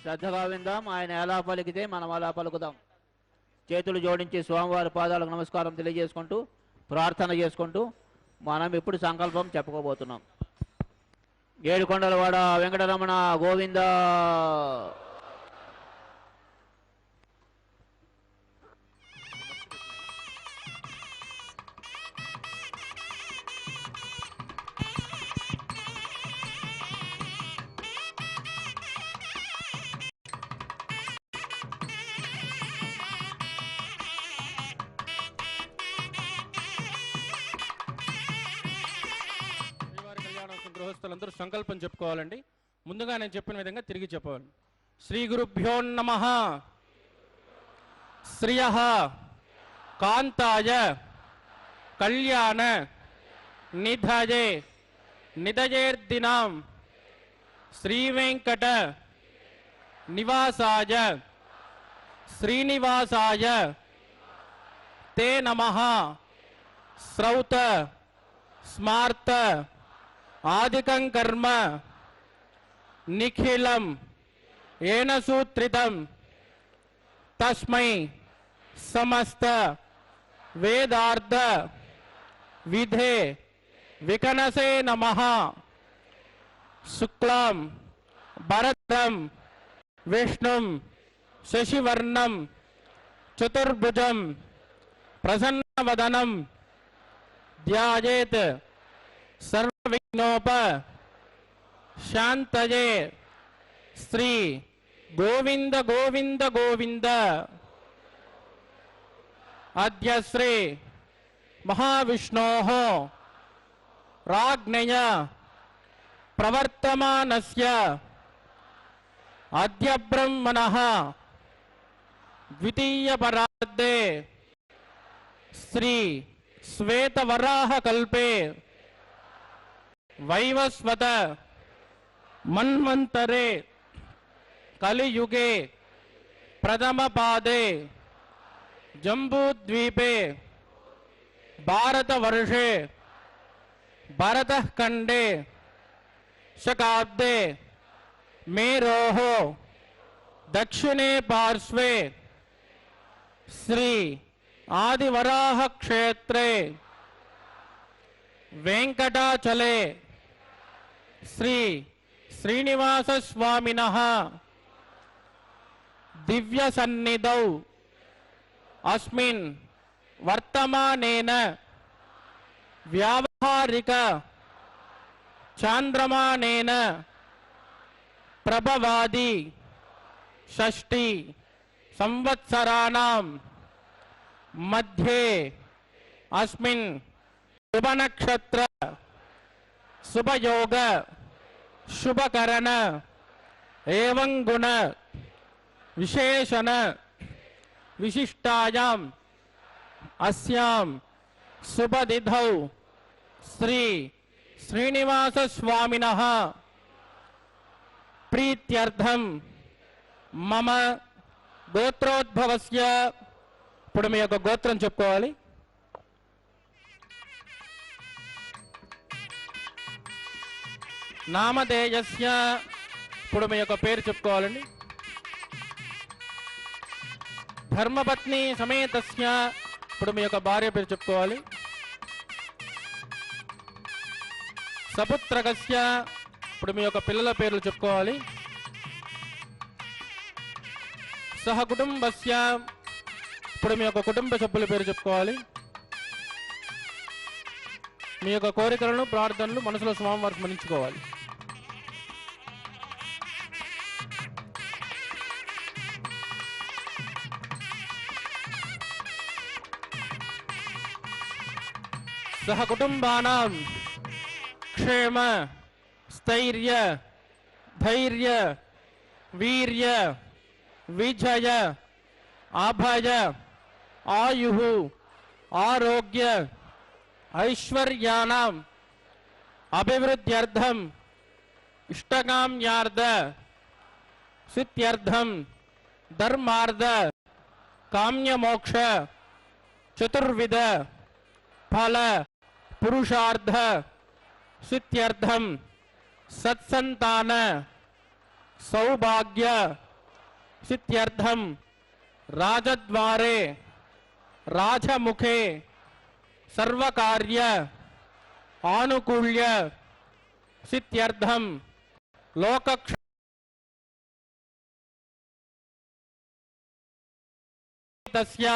శ్రద్ధగా విందాం. ఆయన ఎలా పలికితే మనం అలా పలుకుదాం. చేతులు జోడించి స్వామివారి పాదాలకు నమస్కారం తెలియజేసుకుంటూ ప్రార్థన చేసుకుంటూ మనం ఇప్పుడు సంకల్పం చెప్పుకోబోతున్నాం. ఏడుకొండలవాడ వెంకటరమణ గోవింద. గృహస్థులందరూ సంకల్పం చెప్పుకోవాలండి. ముందుగా నేను చెప్పిన విధంగా తిరిగి చెప్పాలి. శ్రీ గురుభ్యో నమః. శ్రియః కాంతాయ కళ్యాణ నిధయే నిదయేర్దినాం శ్రీ వెంకట నివాసాయ శ్రీనివాసాయ తే నమః. శ్రౌత స్మార్త ఆదికం కర్మ నిఖిలం ఏన సూత్రితం తస్మై సమస్త వేదార్థ విధే వికనసే నమః. శుక్లాం భరద్రం విష్ణుం శశివర్ణం చతుర్భుజం ప్రసన్నవదనం ధ్యాయేత్ సర్వవిఘ్నోప శాంతయే. శ్రీ గోవింద గోవింద గోవింద. అద్య శ్రీ మహావిష్ణోః రాజ్ఞయ ప్రవర్తమానస్య అద్య బ్రహ్మణః ద్వితీయ పరార్ధే శ్రీ శ్వేతవరాహ కల్పే వైవస్వత మన్వంతరే కలియుగే ప్రథమ పాదే జంబూద్వీపే భారతవర్షే భరతః ఖండే శకాబ్దే మేరోః దక్షిణే పార్శ్వే శ్రీ ఆదివరాహ క్షేత్రే వెంకటాచలే శ్రీ శ్రీనివాస స్వామినః దివ్య సన్నిధౌ అస్మిన్ వర్తమానేన వ్యావహారిక చాంద్రమానేన ప్రభవాది షష్ఠి సంవత్సరాణం మధ్యే అస్మిన్ శుభనక్షత్ర శుభయోగ శుభకరణ ఏవం గుణ విశేషణ విశిష్టాయాం అస్యాం శుభతిథౌ శ్రీ శ్రీనివాస స్వామినః ప్రీత్యర్థం మమ గోత్రోద్భవస్య. ఇప్పుడు మీ యొక్క గోత్రం చెప్పుకోవాలి. నామధేయస్య. ఇప్పుడు మీ యొక్క పేరు చెప్పుకోవాలండి. ధర్మపత్ని సమేతస్య. ఇప్పుడు మీ యొక్క భార్య పేరు చెప్పుకోవాలి. సపుత్రకస్య. ఇప్పుడు మీ యొక్క పిల్లల పేర్లు చెప్పుకోవాలి. సహ కుటుంబస్య. ఇప్పుడు మీ యొక్క కుటుంబ సభ్యుల పేరు చెప్పుకోవాలి. మీ యొక్క కోరికలను ప్రార్థనలు మనసులో స్వామివారికి స్మరించుకోవాలి. సహ కుటుంబానాం క్షేమ స్థైర్య ధైర్య వీర్య విజయ అభయ ఆయుః ఆరోగ్య ఐశ్వర్యానాం అభివృద్ధ్యర్థం ఇష్టకామ్యార్థ సిద్ధ్యర్థం ధర్మార్థ కామ్యమోక్ష చతుర్విధ ఫల పురుషార్థ సిద్ధ్యర్థం సత్సంతాన సౌభాగ్య सित्यर्थम राजद्वारे राजमुखे सर्वकार्य आनुकूल्य सित्यर्थम लोकक्ष तस्य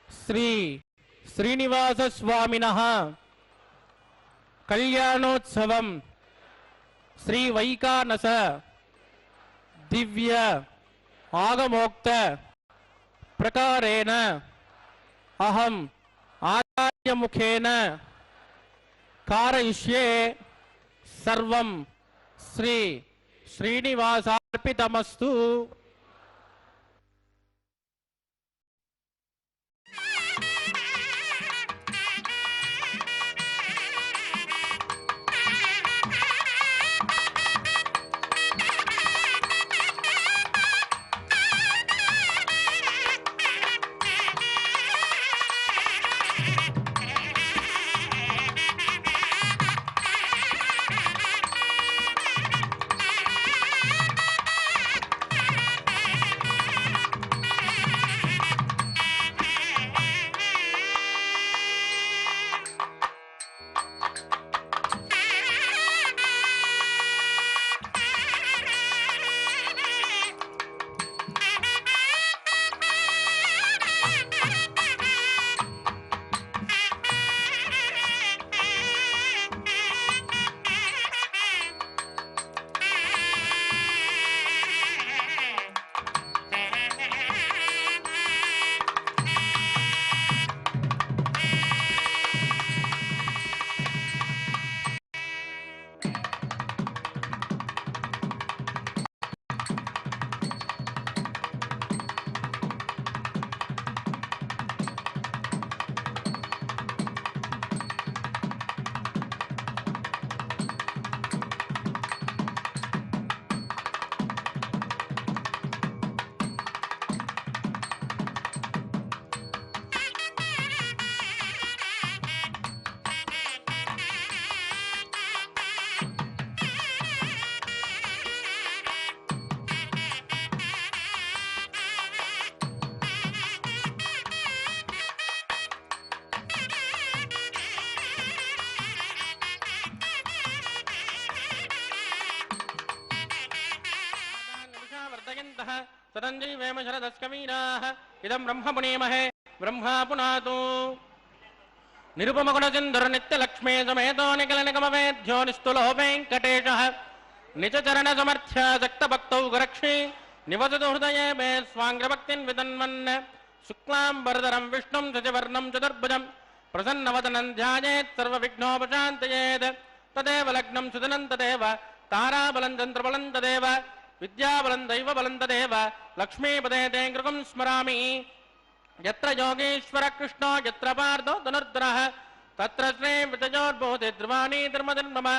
श्री श्रीनिवास स्वामिनः कल्याणोत्सवं श्री वैकानस दिव्य आगमोक्त प्रकारेण अहम आचार्य मुखेन कारयिष्ये सर्वं श्री श्रीनिवासार्पितमस्तु। सदञ्जीवेम शरदस्कवीराः इदं ब्रह्मपुनीमहे ब्रह्मा पुनातु निरुपमगुणसिन्धुर्नित्यलक्ष्मी समेतो निखिलनिगमवेद्यो निस्तुलो वेङ्कटेशः निजचरणसमर्थ्यासक्तभक्तौ गरक्षी निवसतु हृदये मे स्वाङ्ग्रभक्तिन् वितन्वन् शुक्लाम्बरधरं विष्णुं शशिवर्णं चतुर्भुजं प्रसन्नवदनं ध्यायेत् सर्वविघ्नोपशान्तयेत् तदेव लग्नं सुदनं तदेव ताराबलं चन्द्रबलं तदेव विद्याबलं दैवबलं तदेव लक्ष्मीपदे ते कृतं स्मरामि यत्र योगेश्वर कृष्णो यत्र पार्थो धनुर्धरः तत्र श्री विजयोर्भूते ध्रुवाणी धर्मधर्मम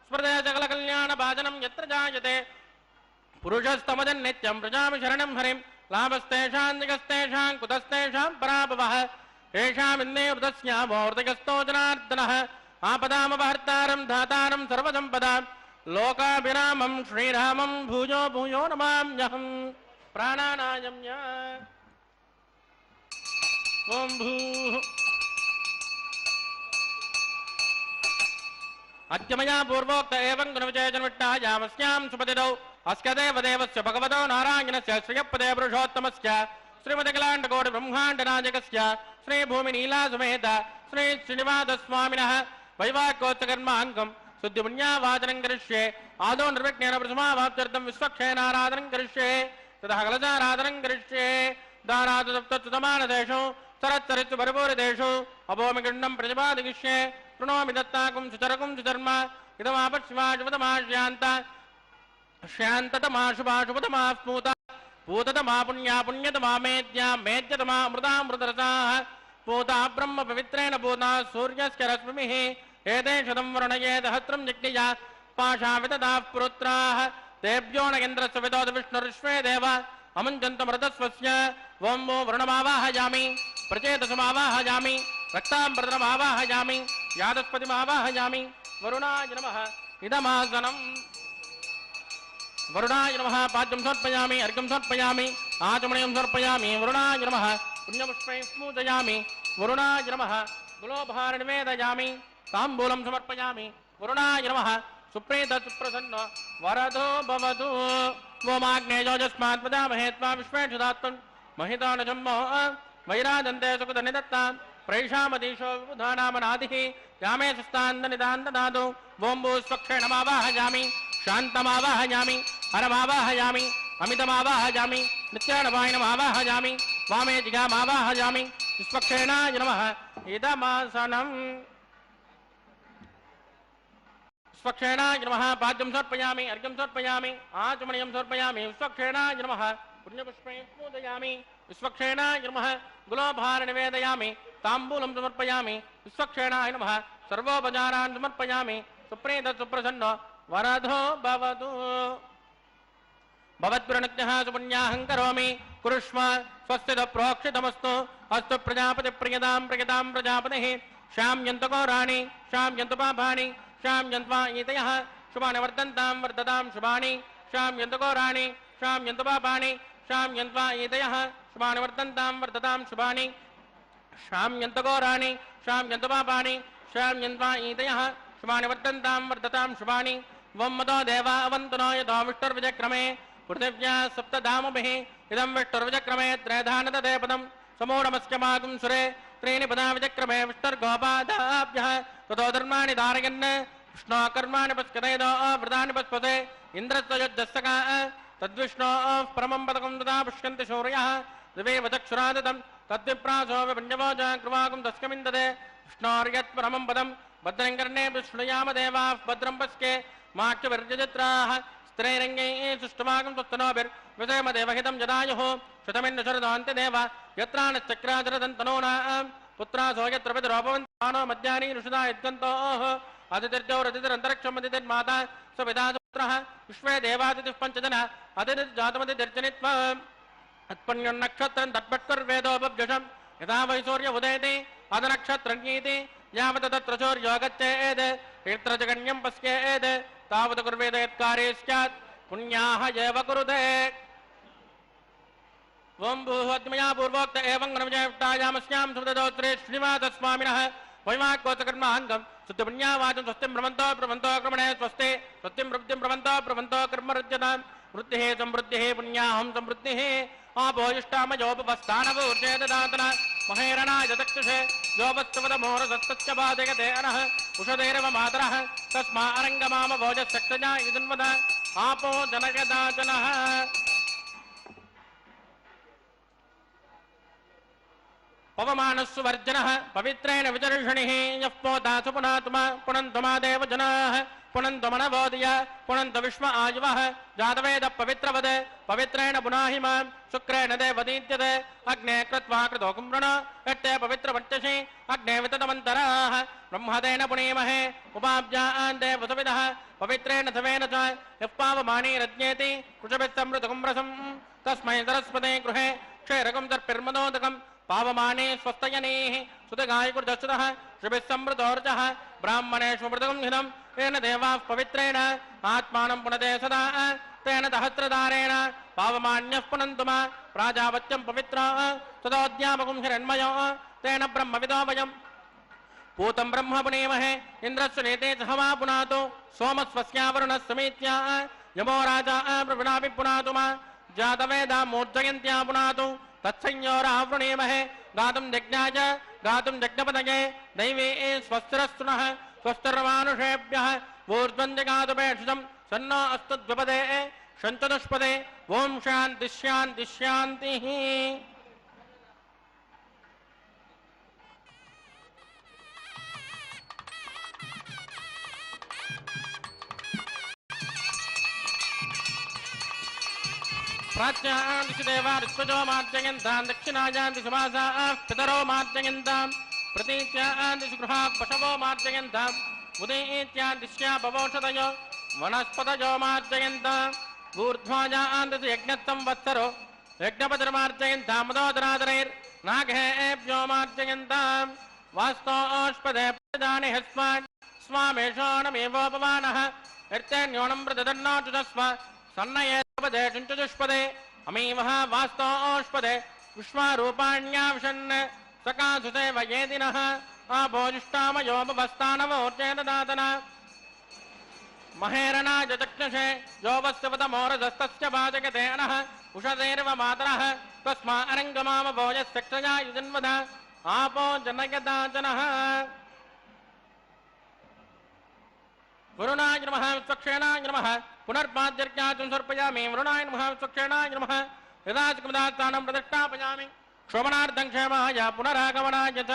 स्मृते सकलकल्याणभाजनं यत्र जायते पुरुषस्तमजन् नित्यं प्रजामि शरणं हरिं लाभस्तेषां निगस्तेषां कुतस्तेषां पराभवः येषामिन्ने वृतस्यामोर्तिकस्तो जनार्दनः आपदामपहर्तारं धातारं सर्वसम्पदां लोकाभिरामं श्रीरामं भूयो भूयो नमाम्यहं प्राणानायम्य ओं भूः अद्यमया पूर्वोक्त एवं गुणविजयजन्विट्टायामस्यां सुपतिदौ अस्य देवदेवस्य भगवतो नारायणस्य श्रियपदे पुरुषोत्तमस्य श्रीमतिकलाण्डकोटिब्रह्माण्डनायकस्य श्रीभूमिनीलासमेत श्री श्रीनिवासस्वामिनः वैवाहिकोत्सकर्माङ्गं शुद्धिपुण्यावाचनं करिष्ये आदौ निर्विघ्नेन प्रथमावाप्त्यर्थं विश्वक्षेणाराधनं करिष्ये ततः कलशाराधनं करिष्ये दारादसप्तमानदेषु सरत्सरित्सु परिपूरितेषु अभोमिगण्डं प्रतिपादिष्ये प्रणोमि दत्ताकुं सुचरकुं सुधर्म इदमापश्वाशुपतमाश्यान्त श्यान्ततमा शुभाशुपतमा स्मूता पूततमा पुण्या पुण्यतमा मेद्या मेद्यतमा अमृतामृतरसाः पूता ब्रह्म पवित्रेण पूता सूर्यस्य रश्मिः एते शतं वर्णयेत हस्त्रं जिज्ञया पाशाविददाः पुरुत्राः तेभ्यो न इन्द्रस्य विदोद विष्णुर्विश्वे देव अमुञ्चन्तमृतस्वस्य वं वो वरुणमावाहयामि प्रचेतसमावाहयामि रक्ताम्बरमावाहयामि यादस्पतिमावाहयामि वरुणाय नमः इदमासनम् वरुणाय नमः पाद्यं समर्पयामि अर्घ्यं समर्पयामि आचमनीयं समर्पयामि वरुणाय नमः पुण्यपुष्पैः पूजयामि वरुणाय नमः गुलोभार निवेदयामि ताम्बूलं समर्पयामि वरुणाय नमः सुप्रीत सुप्रसन्न वरदो भवतु ओमाग्नेयोजस्मात् वदामहे त्वा विश्वेषदात्मन् महितानजम्मो वैराजन्ते सुकृतनिदत्तां प्रैषामदीशो विबुधानामनादिः यामे सुस्तान्दनिदान्तदातु वोम्बु स्वक्षेणमावाहयामि शान्तमावाहयामि हरमावाहयामि अमितमावाहयामि नित्यानवायनमावाहयामि वामे जिगामावाहयामि विश्वक्षेणाय नमः इदमासनम् विश्वक्षेणाय नमः पाद्यं समर्पयामि अर्घ्यं समर्पयामि आचमनीयं समर्पयामि विश्वक्षेणाय नमः पुण्यपुष्पैः पूजयामि विश्वक्षेणाय नमः गुलोभार निवेदयामि ताम्बूलं समर्पयामि विश्वक्षेणाय नमः सर्वोपचारान् समर्पयामि सुप्रीत सुप्रसन्न वरदो भवतु भवद्गुरुनित्यः सुपुण्याहं करोमि कुरुष्व स्वस्तिद प्रोक्षितमस्तु अस्तु प्रजापतिप्रियतां प्रियतां प्रजापतिः शाम्यन्तघोराणि शाम्यन्तु पापानि शाम्यन्त्वा ईतयः शुभानि वर्धन्तां वर्धतां शुभानि शाम्यन्तघोराणि शाम्यन्तु पापानि शाम्यन्त्वा ईतयः शुभानि वर्धन्तां वर्धतां शुभानि शाम्यन्तघोराणि शाम्यन्तु पापानि शाम्यन्त्वा ईतयः शुभानि वर्धन्तां वर्धतां शुभानि वं मदो देवा अवन्तु नो यतो विष्टुर्विजक्रमे पृथिव्या सप्तधामभिः इदं विष्टुर्विजक्रमे त्रयधानदते पदं समूढमस्यमागुं सुरे त्रीणि पदा विजक्रमे विष्टुर्गोपादाभ्यः ततो धर्माणि धारयन् विष्णो कर्माणि पश्यतेदो वृतानि पश्यते इन्द्रस्वयुद्धस्तका तद्विष्णोः परमं पदकं तदा पुष्यन्ति शौर्यः दिवे वचक्षुरादितं तद्विप्रासो विपण्यवोच कृवाकुं तस्कमिन्दते विष्णोर्यत्परमं पदं भद्रं कर्णे विष्णुयाम देवाः भद्रं पश्ये माक्षविर्यजत्राः स्त्रैरङ्गैः सुष्टुमागं स्वस्तनोभिर्विषयमदेवहितं जदायुः शतमिन्न शरदान्त्यदेव यत्राणश्चक्राचरदन्तनूनां पुत्रासो यत्र पितरोपवन्तानो मध्यानि ऋषिदा यद्गन्तोः अतिथिर्जौरतिथिरन्तरिक्षमतिथिर्माता स्वपिता सुपुत्रः विश्वे देवातिथिः पञ्चजन अतिथिर्जातमतिथिर्जनित्वम् उत्पन्नक्षत्रं तत्पट्कुर्वेदोपभ्युषं यथा वै सूर्य उदयति अदनक्षत्रन्येति यावत् तत्र सूर्यो गच्छेत् यत्र जगन्यं पश्येत् तावत् कुर्वेद यत्कार्ये स्यात् पुण्याः एव कुरुते ओं भूहोत्मया पूर्वोक्त एवं गणविजययुक्तायामस्यां सुमदोत्रे श्रीनिवासस्वामिनः वैवाक्कोत्कर्माङ्गं शुद्धपुण्यावाचं स्वस्तिं प्रवन्तो क्रमणे स्वस्ते स्वस्तिं प्रवृत्तिं प्रवन्तो कर्मरुज्यतां वृद्धिः समृद्धिः पुण्याहं समृद्धिः आपोयुष्टामयोपस्थानवूर्जे ददातन महेरणाय चक्षुषे योपस्तवदमोहरसत्तस्य बाधयते अनः उषधैरव मातरः तस्मा अरङ्गमाम भोजशक्तजा इदन्वद आपो जनयदाचनः पवमानस्सुवर्जनः पवित्रेण विचर्षणिः यः पोतासु पुनातुमा पुनन्तुमा देवजनाः पुनन्तुमनवोदय पुनन्त विश्व आयुवः जातवेद पवित्रवद पवित्रेण पुनाहि मां शुक्रेण देवदीत्यते अग्ने कृत्वा कृतो कुम्रण यट्टे पवित्रवर्चसि अग्ने विततमन्तराः ब्रह्मदेन पुनीमहे उपाब्जान् देवसविदः पवित्रेण सवेन च यः पावमानी रज्ञेति कृशभिस्समृतकुम्रसं तस्मै सरस्वते गृहे क्षैरकं दर्पिर्मदोदकं पावमाने स्वस्तयनेः सुतगायकुर्दश्रुतः श्रीभिस्समृतोर्जः ब्राह्मणेषु मृतकं हितं तेन देवाः पवित्रेण आत्मानं पुनते सदा तेन सहस्रधारेण पावमान्यः पुनन्तुमा प्राजापत्यं पवित्रः सदोद्यामकं हिरण्मयो तेन ब्रह्मविदो वयं पूतं ब्रह्म पुनीमहे इन्द्रस्य नेते सह वा पुनातु सोमस्वस्यावरुणः समीत्या यमो राजा प्रविणापि पुनातु मा जातवेदा मूर्जयन्त्या पुनातु तत्संयोरावृणीमहे गातुं यज्ञाय गातुं यज्ञपदये दैवे स्वस्तिरस्तुनः स्वस्तिर्मानुषेभ्यः ऊर्ध्वं जगातुपेक्षितं सन्नो अस्तु द्विपदे शञ्चतुष्पदे ओं शान्तिः शान्तिः शान्तिः प्राच्यां दिशदेवा ऋष्वजो मार्जयन्तां दक्षिणायां दिशमासाः पितरो मार्जयन्तां प्रतीच्यां दिशगृहाः पशवो मार्जयन्ताम् उदयेत्यां दिश्या भवोषधयो वनस्पतयो मार्जयन्ताम् ऊर्ध्वायां दिश यज्ञत्वं वत्सरो यज्ञपतिर्मार्जयन्तां मदोदरादरैर्नागेभ्यो मार्जयन्ताम् वास्तोष्पदे प्रजानि हस्मान् स्वामेषोणमेवोपमानः यर्तेन्योणं प्रददन्नोचुतस्व सन्नयेपदे चुंचुष्पदे अमीवः वास्तोष्पदे विश्वारूपाण्याविशन् सकासुते वयेदिनः आभोजिष्टामयोपवस्थानवोर्चेददातन महेरणाय चक्षुषे योवस्यवतमोरजस्तस्य वाचकते अनः उषदेर्व मातरः तस्मा अरङ्गमामभोजस्यक्षया युजन्वद आपो जनयदाचनः वरुणाय नमः विश्वक्षेणाय नमः पुनर्पाद्यर्घ्याचुं सर्पयामि वरुणाय नमः विश्वक्षेणाय नमः यदाचकमदास्थानं प्रतिष्ठापयामि क्षोभनार्थं क्षेमाय पुनरागमनाय च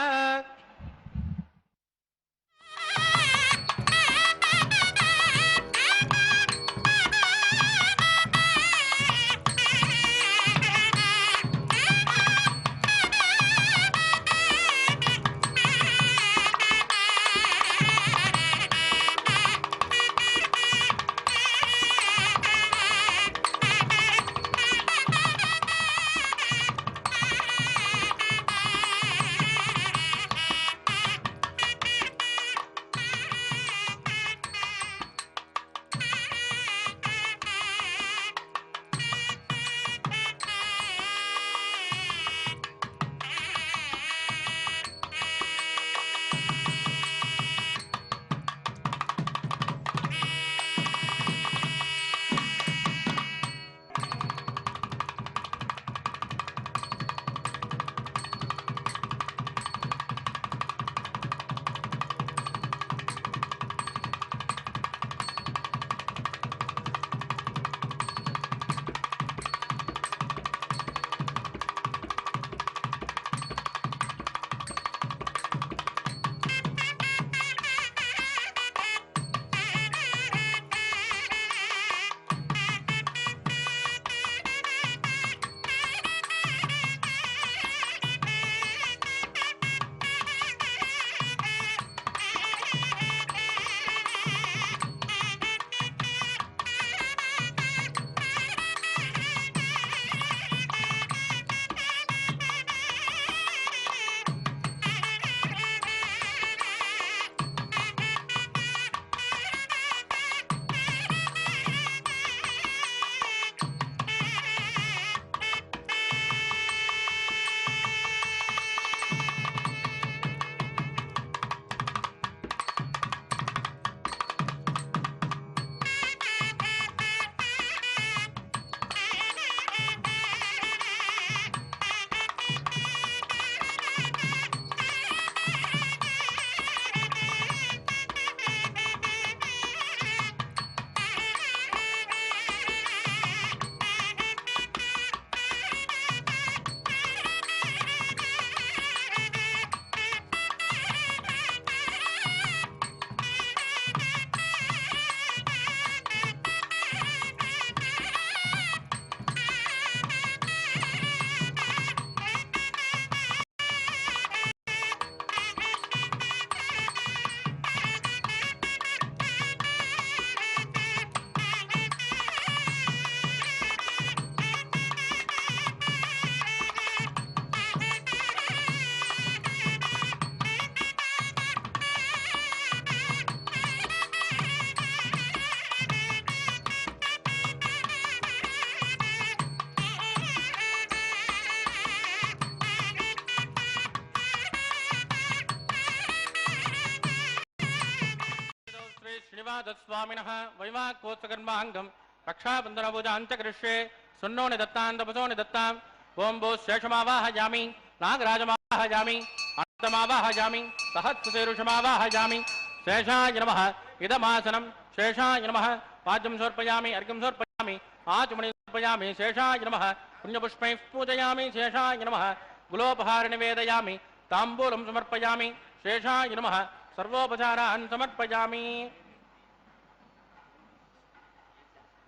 श्रीनिवासस्वामिनः वैवाकोत्सकर्माङ्गं रक्षाबन्धनपूजाञ्च करिष्ये सुन्नोनि दत्तां तपसोनि दत्ताम् ओं भो शेषमावाहयामि नागराजमावाहयामि अनन्तमावाहयामि सहस्रशीर्षमावाहयामि शेषाय नमः इदमासनं शेषाय नमः पाद्यं समर्पयामि अर्घ्यं समर्पयामि आचमनीं समर्पयामि शेषाय नमः पुण्यपुष्पैः पूजयामि शेषाय नमः गुलोपहारनिवेदयामि ताम्बूलं समर्पयामि शेषाय नमः सर्वोपचारान् समर्पयामि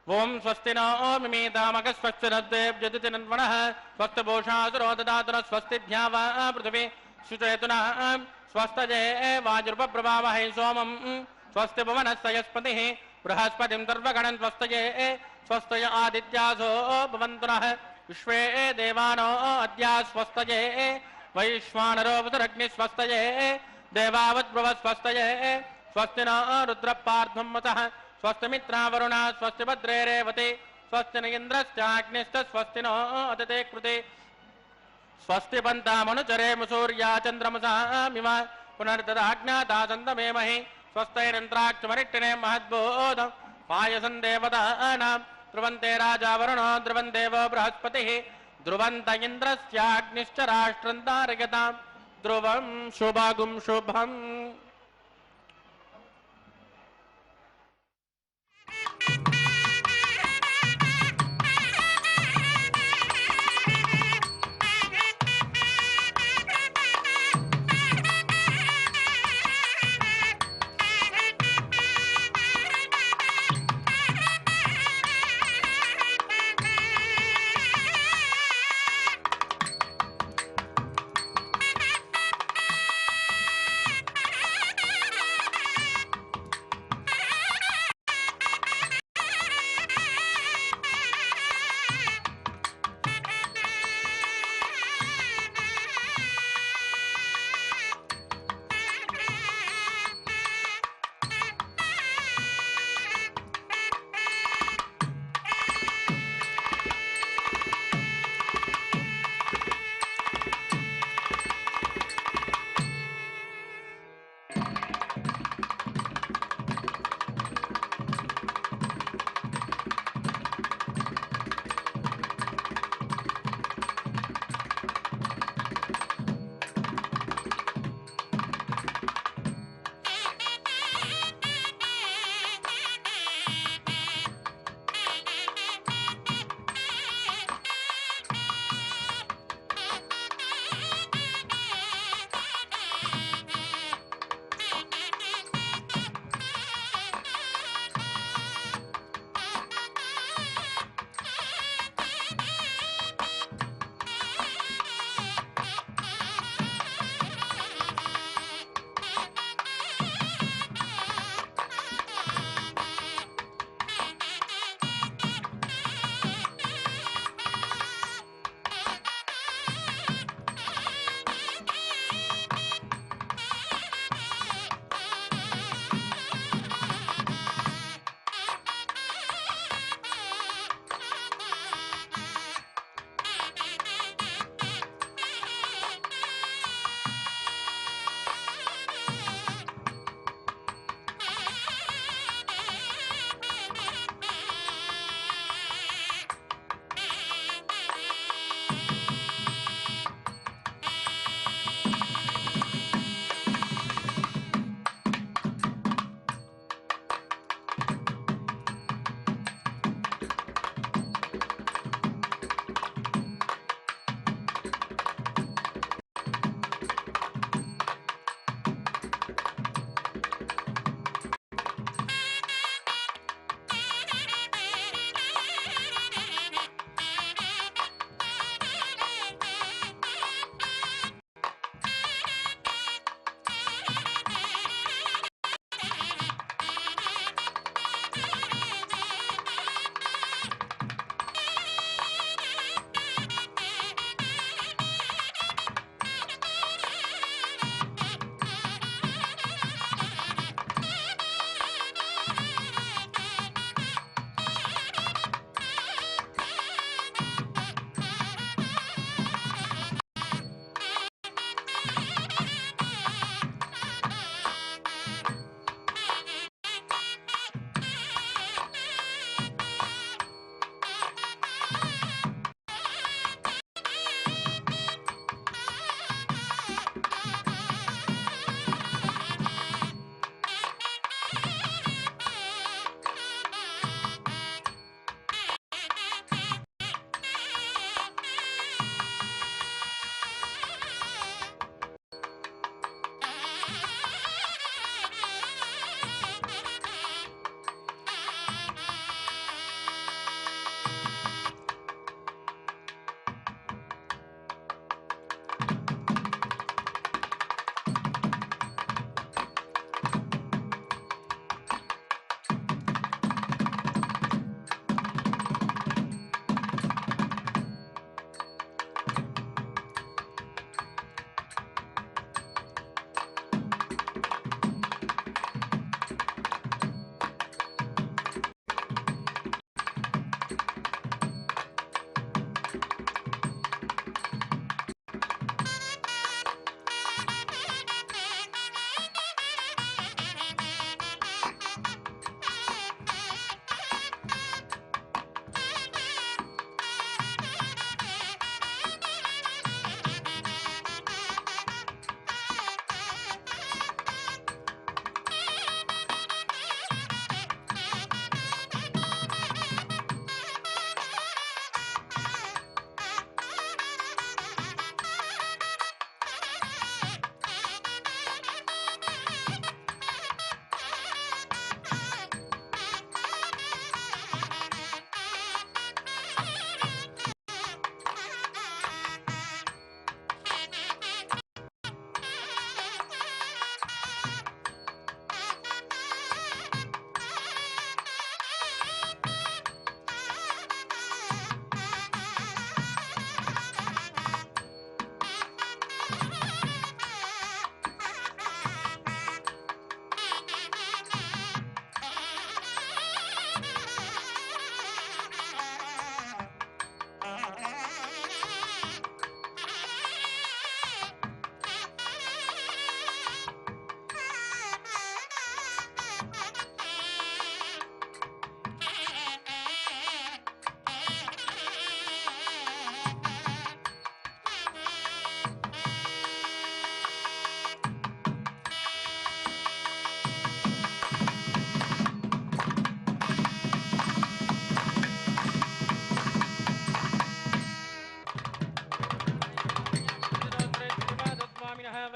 ओं स्वस्ति नो मिमीतामक स्वस्तिरद्देव्यदिति नन्वणः स्वस्तिभूषासुरो ददातु स्वस्तिभ्या वा पृथिवी शुचेतुना स्वस्तये वाजुर्वप्रभावहै सोमं स्वस्ति भुवनस्तयस्पतिः बृहस्पतिं सर्वगणं स्वस्तये स्वस्तय आदित्यासो भवन्तु नः विश्वे देवानो अद्या स्वस्तये वैश्वानरो वसुरग्निः स्वस्तये देवावद्भ्रुवस्वस्तये स्वस्ति नो रुद्रः पार्थं मतः स्वस्ति मित्रा वरुणा स्वस्ति भद्रे रेवते स्वस्ति न इन्द्रश्चाग्निश्च स्वस्ति नो अदते कृते स्वस्ति पन्तामनुचरेम सूर्या चन्द्रमसामिव पुनर्ददाज्ञादासन्तमेमहि स्वस्तैरिन्द्राक्षमरिट्टिने महद्बोधम् पायसं देवतानां ध्रुवन्ते राजा वरुणो ध्रुवन् देवो बृहस्पतिः ध्रुवन्त इन्द्रस्याग्निश्च राष्ट्रं तारयतां ध्रुवं शुभगुं शुभम्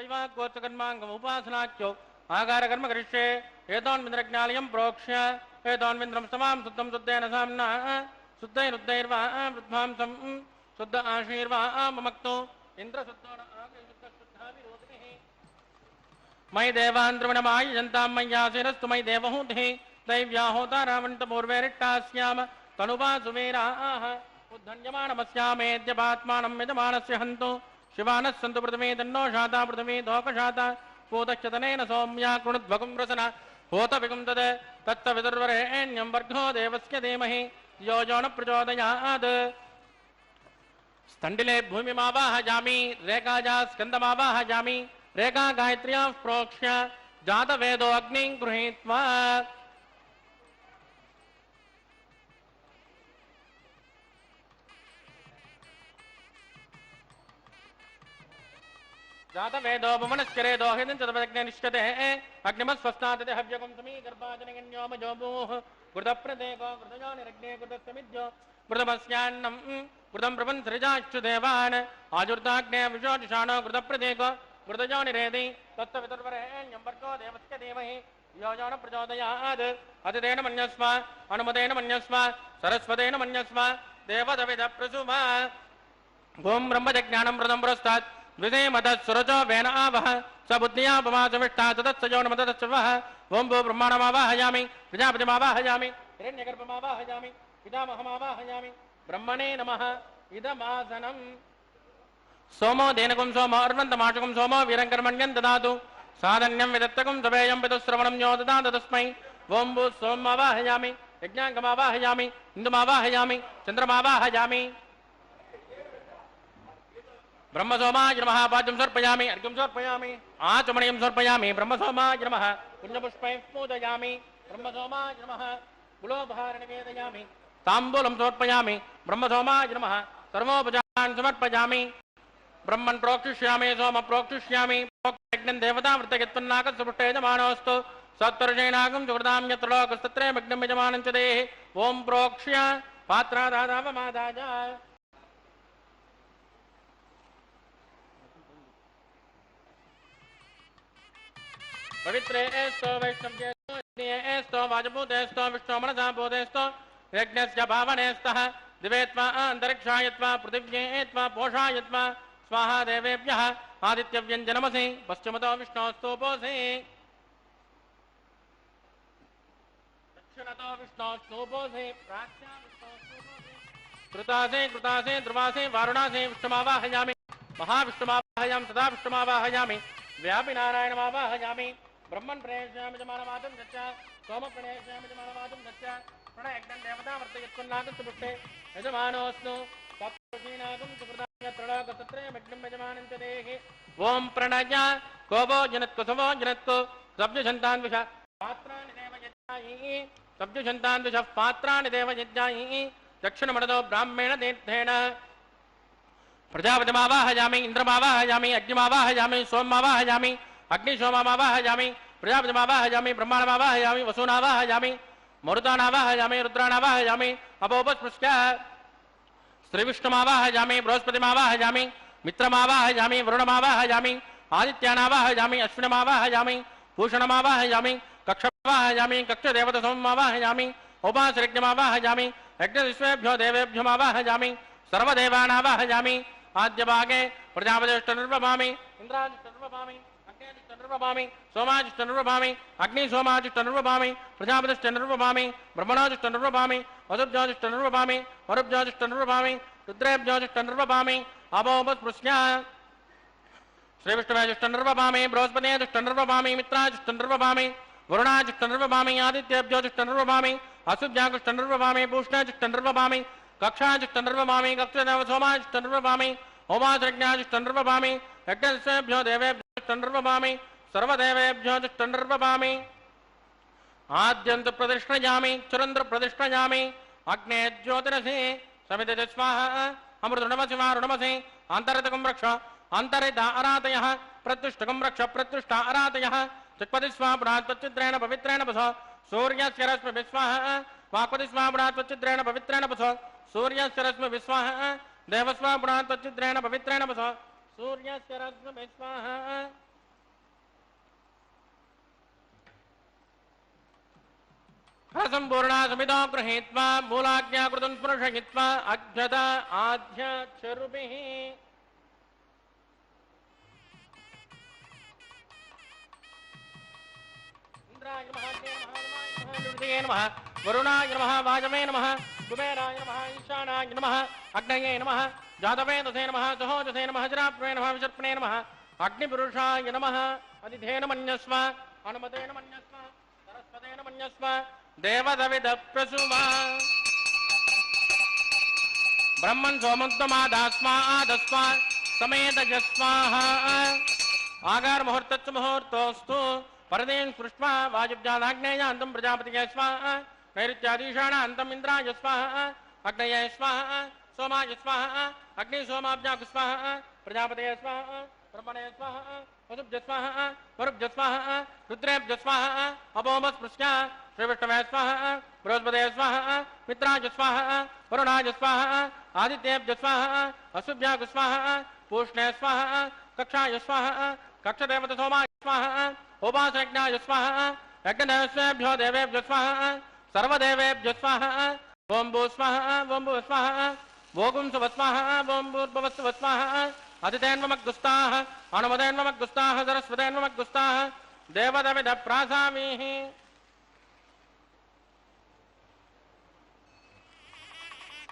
विवाकोत्सकर्माङ्गम् उपासनाच्यो आगारकर्म करिष्ये एतान्विन्द्रज्ञालयं प्रोक्ष्य एतान्विन्द्रं समां शुद्धं शुद्धेन साम्ना शुद्धैरुद्धैर्वा वृद्धांसं शुद्ध आशीर्वा ममक्तो इन्द्रशुद्धो न आगशुद्धशुद्धाभिरोधिः मयि देवान्द्रवणमाय जन्तां मय्यासीनस्तु मयि देवहूतिः दैव्या होता रावन्तपूर्वेरिट्टास्याम तनुवा सुवीराः उद्धन्यमानमस्यामेद्यपात्मानं यजमानस्य हन्तु शिवानः सन्तु पृथ्वी तन्नो शाता पृथ्वी दोकशाता पूतश्चतनेन सौम्या कृणुद्भगुं रसना होतविगुं तद् तत्सवितुर्वरेण्यं वर्गो देवस्य धीमहि यो यो न प्रचोदयात् स्तण्डिले भूमिमावाहयामि रेखाजा स्कन्दमावाहयामि रेखा गायत्र्याः प्रोक्ष्य जातवेदो अग्निं गृहीत्वा जातवेदो भुवनश्चरेदो हिदञ्चतपदग्निनिष्ठते अग्निमस्वस्तादते हव्यकं समी गर्भाजनगण्योमजोभूः कृतप्रदेको कृतयोनिरग्ने कृतस्तमिद्यो कृतमस्यान्नं कृतं प्रपन्सृजाश्च देवान् आजुर्ताग्ने विशोचिषाणो कृतप्रदेको कृतयोनिरेदि तत्सवितुर्वरेण्यं वर्गो देवस्य धीमहि यो यो न प्रचोदयात् अतितेन मन्यस्व अनुमतेन मन्यस्व सरस्वतेन मन्यस्व देवदविदप्रसुव ॐ ब्रह्मजज्ञानं प्रदं पुरस्तात् द्विजे मदत् सुरजो वेन आवह स बुद्धिया पमासमिष्टा तदत्सजो नमदत्सवः ओं भो ब्रह्माणमावाहयामि प्रजापतिमावाहयामि हिरण्यगर्भमावाहयामि पितामहमावाहयामि ब्रह्मणे नमः इदमासनम् सोमो धेनुकं सोमो अर्वन्तमाशकं सोमो वीरङ्कर्मण्यं ददातु साधन्यं विदत्तकं सभेयं पितुश्रवणं यो ददात तस्मै ओं भू सोममावाहयामि यज्ञाङ्गमावाहयामि इन्दुमावाहयामि चन्द्रमावाहयामि ब्रह्मसोमाय नमः पाद्यं समर्पयामि अर्घ्यं समर्पयामि आचमनीयं समर्पयामि ब्रह्मसोमाय नमः पुण्यपुष्पैः पूजयामि ब्रह्मसोमाय नमः कुलोपहारं निवेदयामि ताम्बूलं समर्पयामि ब्रह्मसोमाय नमः सर्वोपचारान् समर्पयामि ब्रह्मन् प्रोक्षिष्यामि सोम प्रोक्षिष्यामि यज्ञं देवतामृतयत्पन्नाकस्पृष्टे यजमानोऽस्तु सत्वर्षेणागं सुकृतां यत्र लोकस्तत्रे मग्नं यजमानं च देहि ॐ प्रोक्ष्य पात्रादादावमादाय पवित्रे एस्तो वैष्णव्येस्तो एस्तो वाजभूतेस्तो विष्णो मनसा बोधेस्तो यज्ञस्य भावनेस्तः दिवेत्वा अन्तरिक्षायत्वा पृथिव्येत्वा पोषायत्वा स्वाहा देवेभ्यः आदित्यव्यञ्जनमसि पश्चिमतो विष्णोस्तूपोऽसि दक्षिणतो विष्णोस्तूपोऽसि प्राच्या विष्णोस्तूपोऽसि कृतासे कृतासे ध्रुवासे वारुणासे विष्णुमावाहयामि महाविष्णुमावाहयामि सदा विष्णुमावाहयामि व्यापि नारायणमावाहयामि ब्रह्मन् प्रणेष्यामि जमानवादं गच्छ सोम प्रणेष्यामि जमानवादं गच्छ प्रणयज्ञं देवतामृतयत्पन्नाकस्तुपुष्टे यजमानोऽस्तु तत्त्वशीनागं सुकृतायत्रलोकस्तत्रे मग्नं यजमानं च देहि ॐ प्रणय कोपो जनत्कुसवो जनत्कु सब्जछन्तान्विष पात्राणि देवयज्ञायि सब्जछन्तान्विषः पात्राणि देवयज्ञायि दक्षिणमणदो ब्राह्मेण तीर्थेन प्रजापतिमावाहयामि इन्द्रमावाहयामि अग्निमावाहयामि सोममावाहयामि अग्निशोममावाहयामि प्रजापतिमावाहयामि ब्रह्माणमावाहयामि वसूनावाहयामि मरुतानावाहयामि रुद्राणावाहयामि अपोपस्पृश्य श्रीविष्णुमावाहयामि बृहस्पतिमावाहयामि मित्रमावाहयामि वरुणमावाहयामि आदित्यानावाहयामि अश्विनमावाहयामि भूषणमावाहयामि कक्षमावाहयामि कक्षदेवतसोममावाहयामि उपासयज्ञमावाहयामि यज्ञविश्वेभ्यो देवेभ्योमावाहयामि सर्वदेवानावाहयामि आद्यभागे प्रजापतिष्ठनिर्वभामि इन्द्रादिष्ठनिर्वभामि अग्नेदिष्ठनिर्वभामि सोमादिष्ठनिर्वभामि अग्निसोमादिष्ठनिर्वभामि प्रजापतिष्ठनिर्वभामि ब्रह्मणोदिष्ठनिर्वभामि वसुभ्योदिष्ठनिर्वभामि वरुभ्योदिष्ठनिर्वभामि रुद्रेभ्योदिष्ठनिर्वभामि अपोपस्पृश्य श्रीविष्णुवेदिष्ठनिर्वभामि बृहस्पतिदिष्ठनिर्वभामि मित्रादिष्ठनिर्वभामि वरुणादिष्ठनिर्वभामि आदित्यभ्योदिष्ठनिर्वभामि असुभ्यादिष्ठनिर्वभामि पूष्णादिष्ठनिर्वभामि कक्षादिष्ठनिर्वभामि कक्षदेवसोमादिष्ठनिर्वभामि होमादिज्ञादिष्ठनिर्वभामि यज्ञविश्वेभ्यो देवेभ्योदिष्ठनिर्वभामि सर्वदेवेभ्योदिष्ठनिर्वभामि आद्यन्तु प्रतिष्ठयामि चुरन्द्र प्रतिष्ठयामि अग्ने ज्योतिरसि समिति स्वाहा अमृतुणमसि वारुणमसि अन्तरितकं रक्ष अन्तरित अरातयः प्रत्युष्टकं रक्ष प्रत्युष्ट अरातयः चिक्पति स्वापुरात् त्वच्चिद्रेण पवित्रेण पथ सूर्यस्य रश्मिभिः स्वाहा वाक्पति स्वापुरात् त्वच्चिद्रेण पवित्रेण पथ सूर्यस्य रश्मिभिः स्वाहा देवस्वापुरात् त्वच्चिद्रेण पवित्रेण पथ सूर्यस्य रश्मिभिः स्वाहा फलसम्पूर्णा समितो गृहीत्वा मूलाज्ञाकृतं स्पृशयित्वा अध्यता आध्याचरुभिः इंद्राय नमः देवाय नमः वरुणाय नमः वाजवे नमः कुबेराय नमः ईशानाय नमः अग्नये नमः जातवेदसे नमः सहोजसे नमः जराप्रे नमः विशर्पणे नमः अग्निपुरुषाय नमः अधिधेन मन्यस्व अनुमतेन मन्यस्व सरस्वतेन मन्यस्व देवदविदप्रसुमा ब्रह्मन् सोमन्तमादास्मादस्मा समेतजस्वाहा आगार मुहूर्तच्च मुहूर्तोऽस्तु परदेन स्पृष्ट्वा वायुब्जादाग्नेयान्तं प्रजापतिये स्वाहा नैऋत्यादीशानान्तम् इन्द्राय स्वाहा अग्नये स्वाहा सोमाय स्वाहा अग्नि सोमाब्जाग स्वाहा प्रजापतये स्वाहा ब्रह्मणे स्वाहा वसुभ्य स्वाहा वरुभ्य स्वाहा रुद्रेभ्य स्वाहा अपोमस्पृश्या श्रीविष्णवे स्वाहा बृहस्पतये स्वाहा मित्राय स्वाहा वरुणाय स्वाहा आदित्येभ्य स्वाहा अशुभ्याग स्वाहा पूष्णे स्वाहा कक्षाय स्वाहा कक्षदेवत सोमाय स्वाहा उपासज्ञाय स्वाहा यज्ञदेवेभ्यो देवेभ्यो स्वाहा सर्वदेवेभ्यो स्वाहा ओं भू स्वाहा ओं भू स्वाहा भोगुं सुव स्वाहा ओं भूर्भुवस्सुव स्वाहा अदितेन्वमग्गुस्ताः अनुमतेन्वमग्गुस्ताः सरस्वतेन्वमग्गुस्ताः देवदविदप्रासामीः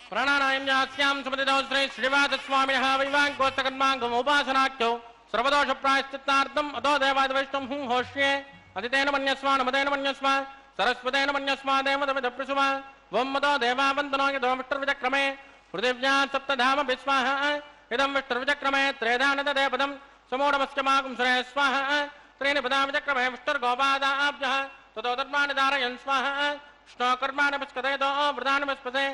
प्राणानायं यास्यां सुमतिदौ श्री श्रीवादस्वामिनः वैवाङ्कोत्तकर्माङ्गम् उपासनाख्यौ सर्वदोषप्रायश्चित्तार्थम् अतो देवादिवैष्णवं होष्ये अदितेन मन्यस्व अनुमतेन मन्यस्व सरस्वतेन मन्यस्व देवदविदप्रसुव वं मतो देवावन्दनो यतो विष्टुर्विचक्रमे पृथिव्यां सप्तधाम विस्वाहा इदं विष्टुर्विचक्रमे त्रेधानददे पदं समूढमस्यमागुं सुरे स्वाहा त्रीणि पदा विचक्रमे विष्टुर्गोपादाभ्यः ततो धर्माणि धारयन् स्वाहा विष्णोकर्माणि पस्कतेतो वृदानि वस्पते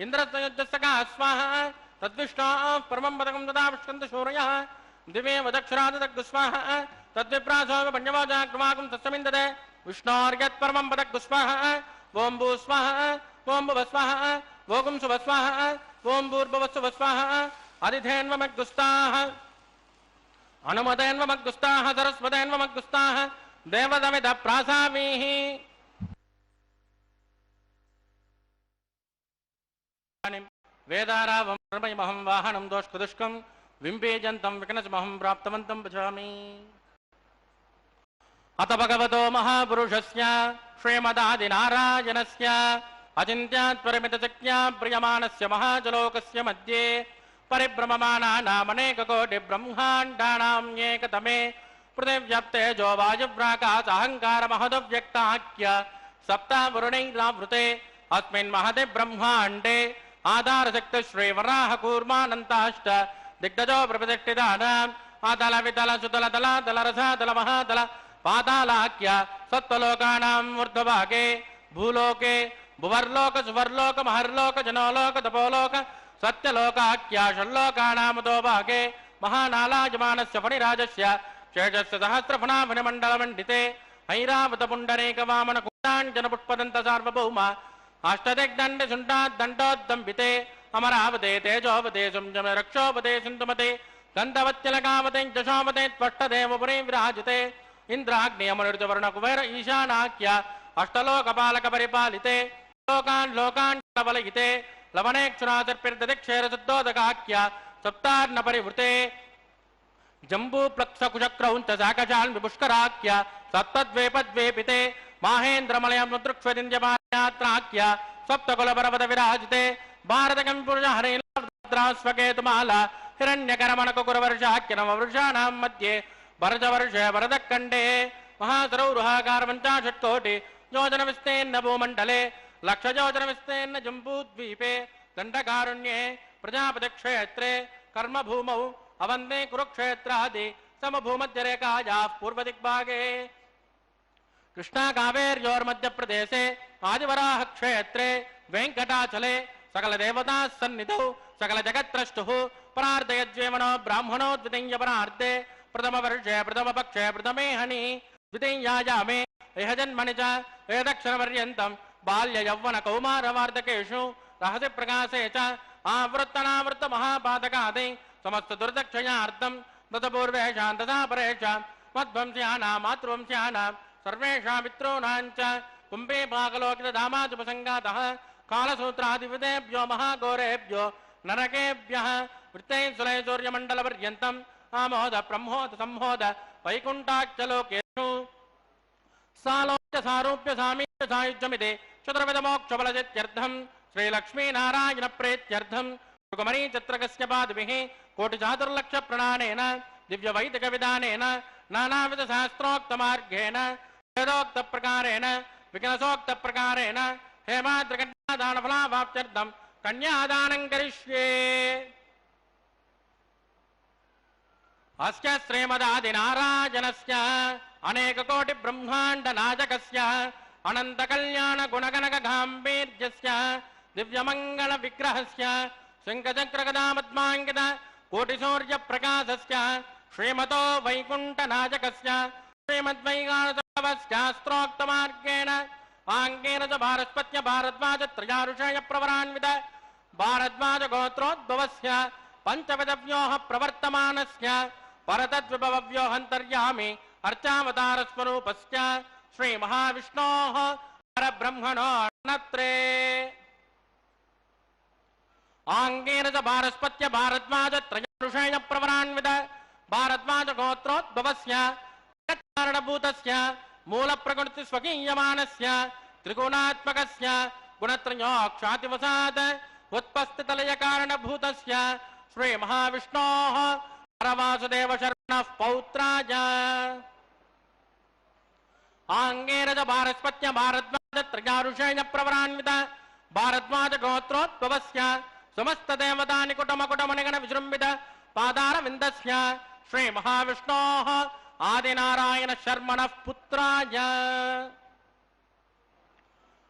इन्द्रस्य युज्यस्य स्वाहा तद्विष्णो परमं पदकं तदा विष्कन्तशूरयः दिवे वदक्षरादग्गुस्वाहा तद्विप्रासो पञ्चमोजाग्रमागुं तस्मिन्ददे विष्णोर्यत्परमं पदग्गुस्वाहा ओं भू स्वाहा ओं भुव स्वाहा भोगुं सुव स्वाहा ओं भूर्भुवस्सुव स्वाहा अधिधेन्वमग्गुस्ताः अनुमतेन्वमग्गुस्ताः सरस्वतेन्वमग्गुस्ताः देवदविदप्रासामीः वेदारावं कर्मयमहं वाहनं दोष्कृदुष्कं विम्बेजन्तं विकनचमहं प्राप्तवन्तं भजामि अत भगवतो महापुरुषस्य श्रीमदादिनारायणस्य अचिन्त्यात्परिमितशक्त्या प्रियमाणस्य महाजलोकस्य मध्ये परिभ्रममाणानामनेककोटिब्रह्माण्डानां एकतमे पृथिव्याप्तेजो वायुव्राकाशाहङ्कारमहदव्यक्ताख्य सप्तावरुणैरावृते अस्मिन् महते ब्रह्माण्डे आधारशक्ति श्रीवराहकूर्मानन्ताष्ट दिग्गजो प्रप्रतिष्ठितानाम् आतल वितल सुतल तल तल रसा तल महातल पातालाख्य सत्त्वलोकानां ऊर्ध्वभागे भूलोके भुवर्लोक सुवर्लोक महर्लोक जनोलोक तपोलोक सत्यलोकाख्य षल्लोकानामतो भागे महानालायमानस्य फणिराजस्य शेषस्य सहस्रफणाफणिमण्डलमण्डिते ऐरावतपुण्डरीकवामनकुण्डाञ्जनपुष्पदन्त सार्वभौम अष्टदिग्दण्ड सुण्डाद्दण्डोद्दम्बिते अमरावते तेजोवते सुंजम रक्षोवते सिन्धुमते गन्धवत्यलकावते जशोवते त्वष्टदेवपुरी विराजते इन्द्राग्नेयमनुर्जवर्णकुबेर ईशानाख्य अष्टलोकपालकपरिपालिते लोकान् लोकान् बलयिते लवणेक्षुराचर्पिर्दधिक्षेरशुद्धोदकाख्य सप्तार्णपरिवृते जम्बूप्लक्षकुचक्रौञ्च साकशाल्मिपुष्कराख्य सप्तद्वेपद्वेपिते माहेन्द्रमलयमुद्रुक्ष्वदिन्द्यमात्राख्य सप्तकुलपर्वत विराजिते भारतकंपुरुषहरेन्द्रास्वकेतुमाला हिरण्यकरमणकुकुरवर्षाख्य नववृषाणां मध्ये भरतवर्षे भरतखण्डे महासरौरुहाकार पञ्चाशत्कोटि योजन विस्तीर्ण भूमण्डले लक्षयोजन विस्तीर्ण जम्बूद्वीपे दण्डकारण्ये प्रजापतिक्षेत्रे कर्मभूमौ अवन्दे कुरुक्षेत्रादि समभूमध्यरेखायाः पूर्वदिग्भागे कृष्णा कावेर्योर्मध्यप्रदेशे आदिवराह क्षेत्रे वेङ्कटाचले सकल देवता सन्निधौ सकल जगत्त्रष्टुः परार्धयज्वेमनो ब्राह्मणो द्वितीयपरार्धे प्रथम वर्षे प्रथम पक्षे प्रथमे हनि द्वितीयायामे इह जन्मनि च एतक्षणपर्यन्तं बाल्य यौवन कौमार वार्धकेषु रहसि प्रकाशे च आवृत्तनावृत्त महापातकादि समस्त दुर्दक्षयार्थं ततपूर्वेषां तथा परेषां मध्वंस्यानां मातृवंस्यानां सर्वेषां पितॄणां च कुंभे पाकलोकित दामाजुपसंगातः कालसूत्रादिविदेभ्यो महाघोरेभ्यो नरकेभ्यः वृत्ते सुलय सूर्यमण्डलपर्यन्तम् आमोद ब्रह्मोद संहोद वैकुण्ठाख्यलोकेषु सालोक्य सारूप्य सामीप्य सायुज्यमिति चतुर्विधमोक्षफलसिद्ध्यर्थम् श्रीलक्ष्मीनारायण प्रेत्यर्थम् सुकुमरी चित्रकस्य पादभिः कोटिचातुर्लक्षप्रणानेन दिव्यवैदिकविधानेन नानाविधशास्त्रोक्तमार्गेण वेदोक्तप्रकारेण विकनसोक्तप्रकारेण हेमाद्रिकन्यादानफलावाप्त्यर्थम् कन्यादानं करिष्ये। अस्य श्रीमदादिनारायणस्य अनेककोटिब्रह्माण्डनायकस्य अनन्तकल्याणगुणगणकगाम्भीर्यस्य दिव्यमङ्गलविग्रहस्य शङ्खचक्रगदापद्माङ्कित कोटिसूर्यप्रकाशस्य श्रीमतो वैकुण्ठनायकस्य श्रीमद्वैगानसभास्त्रोक्तमार्गेण आङ्गेन च भारस्पत्य भारद्वाज त्रयारुषय प्रवरान्वित भारद्वाज गोत्रोद्भवस्य पञ्चविधव्योः प्रवर्तमानस्य परतद्विभवव्योऽन्तर्यामि अर्चावतारस्वरूपस्य श्रीमहाविष्णोः परब्रह्मणो नत्रे आङ्गेन च भारस्पत्य भारद्वाज त्रयारुषय प्रवरान्वित भारद्वाज गोत्रोद्भवस्य कारणभूतस्य मूलप्रकृति स्वकीयमानस्य त्रिगुणात्मकस्य गुणत्रयोक्षातिवसात् उत्पस्थितलय कारणभूतस्य श्रीमहाविष्णोः परवासुदेव शरणः पौत्राय आङ्गेन च भारस्पत्य भारद्वाज त्रयारुषेण प्रवरान्वित भारद्वाज गोत्रोद्भवस्य समस्तदेवतानि कुटुमकुटमनिगण विजृम्भित पादारविन्दस्य श्रीमहाविष्णोः आदिनारायण शर्मणः पुत्राय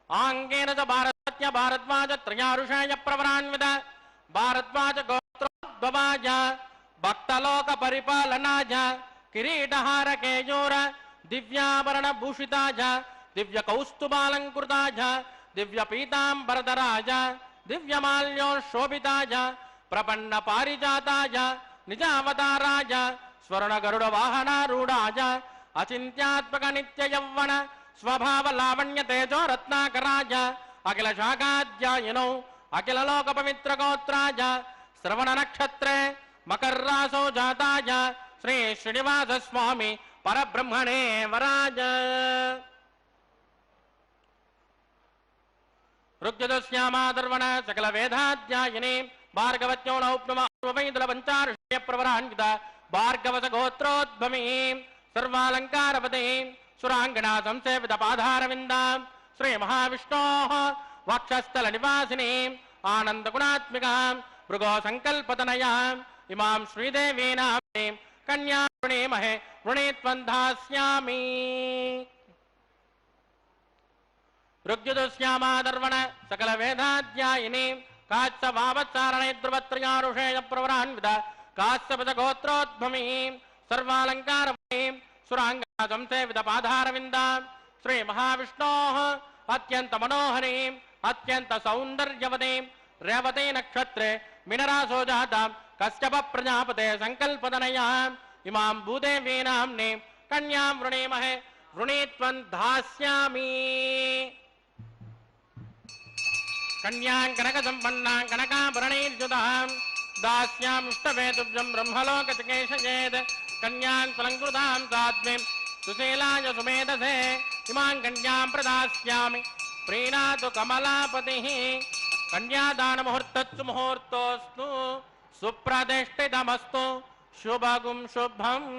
आङ्गेन च भारस्पत्य भारद्वाज त्रयारुषेण प्रवरान्वित भारद्वाज गोत्रोद्भवाय भक्तलोक परिपालनाय किरीटहार केयूर दिव्याभरण भूषिताय दिव्य कौस्तुभालंकृताय दिव्य पीतांबरधराय दिव्यमाल्योशोभिताय प्रपन्न पारिजाताय निजावताराय स्वर्ण गरुड़ वाहनारूढ़ाय अचिंत्यात्मक नित्य यौवन स्वभाव लावण्य तेजो रत्नाकराय अखिल शाखाध्यायिनौ अखिल लोक पवित्र गोत्राय श्रवण नक्षत्रे मकर रासो जाताय श्री श्रीनिवास स्वामी परब्रह्मणे वराज ऋग्यदस्यामादर्वण सकल वेदाध्यायिनी भार्गवत्यो नौप्नमैदल पंचाऋषय प्रवरान्वित भार्गवस गोत्रोद्भवी सर्वालंकारपते सुरांगना संसेवित पाधारविन्दां श्री महाविष्णोः वक्षस्थल निवासिनी आनंद गुणात्मिकां भृगो संकल्पतनयाम् इमां श्रीदेवीनां कन्या वृणीमहे वृणीत्वन्धास्यामि ऋग्यदस्यामादर्वण सकल वेदाध्यायिनी कात्सवावत्सारणे ध्रुवत्रयारुषेय प्रवरान्वित काश्यपद गोत्रोद्भवी सर्वालंकारवती सुरांगना संसेवित पाधारविन्दां श्री महाविष्णोः अत्यंत मनोहरी अत्यंत सौंदर्यवती रेवती नक्षत्रे मिनरासो जातां कश्यप प्रजापते संकल्पतनयाम् इमां भूदेवी नाम्नी कन्यां वृणीमहे वृणीत्वन्धास्यामि कन्यां कनक संपन्नां कनकाभरणैर्युतां दास्यामिष्टवे तुभ्यं ब्रह्मलोकचिकेशयेत् कन्यां स्वलङ्कृतां साध्वीं सुशीलाय सुमेधसे इमां कन्यां प्रदास्यामि प्रीणातु कमलापतिः कन्यादान मुहूर्तस्सु मुहूर्तोऽस्तु सुप्रतिष्ठितमस्तु शुभगुं शुभम्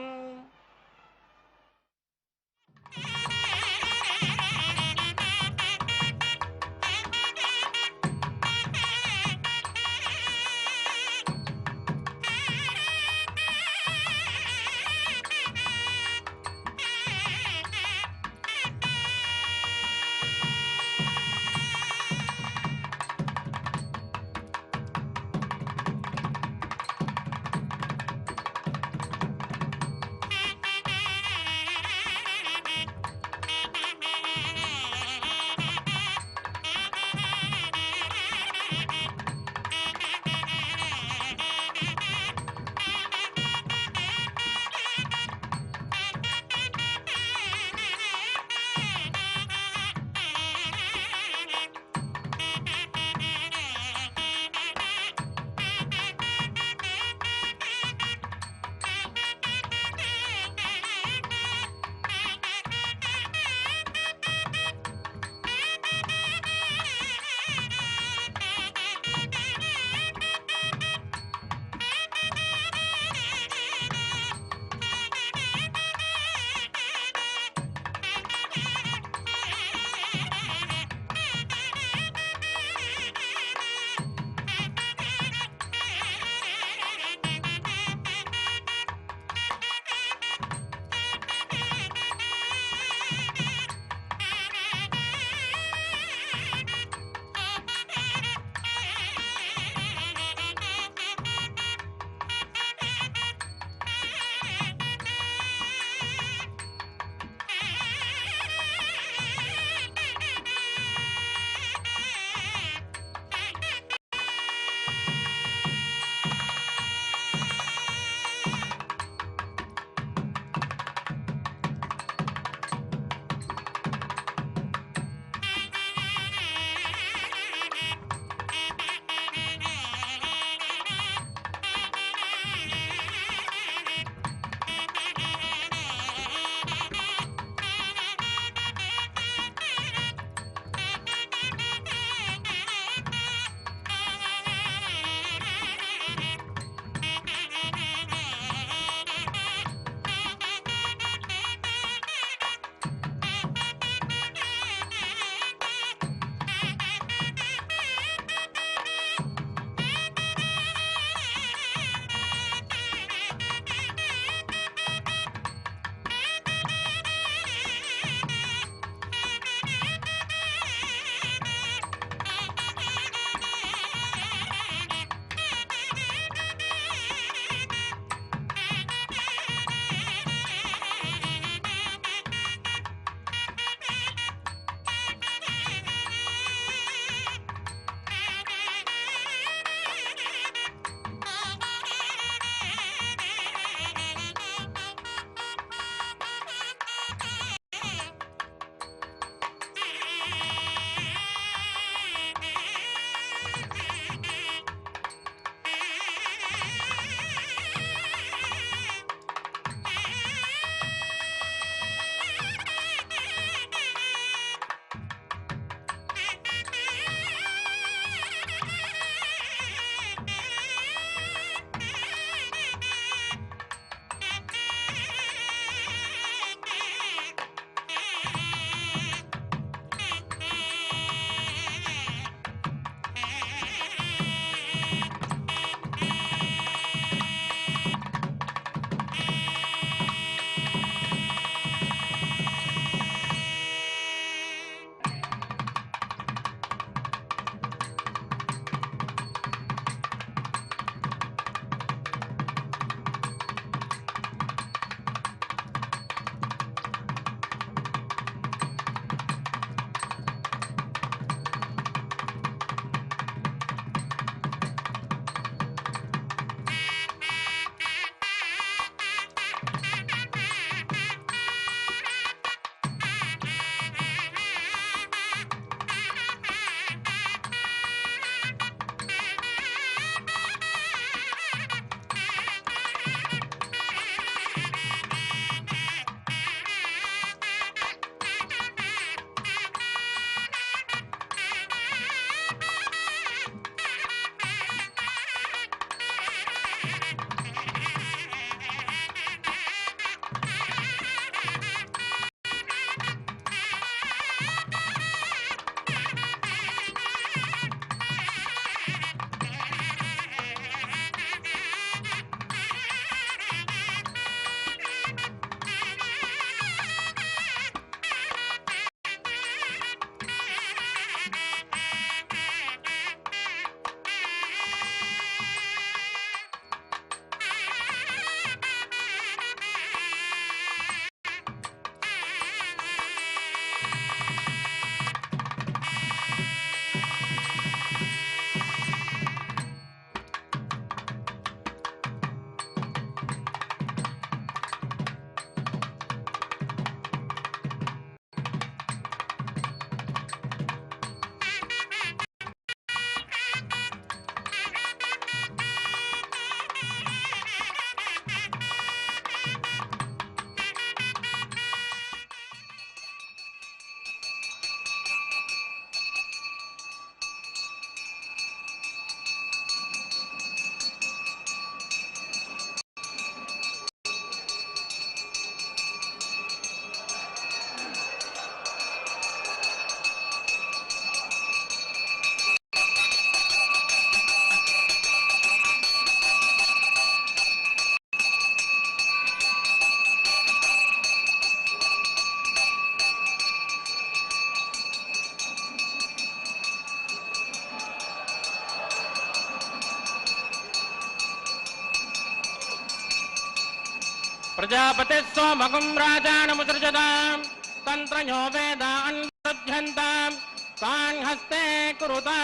प्रजापति सोमगुं राजानमुसृजताम् तन्त्रयो वेदान् प्रबध्यन्ताम् तान् हस्ते कुरुता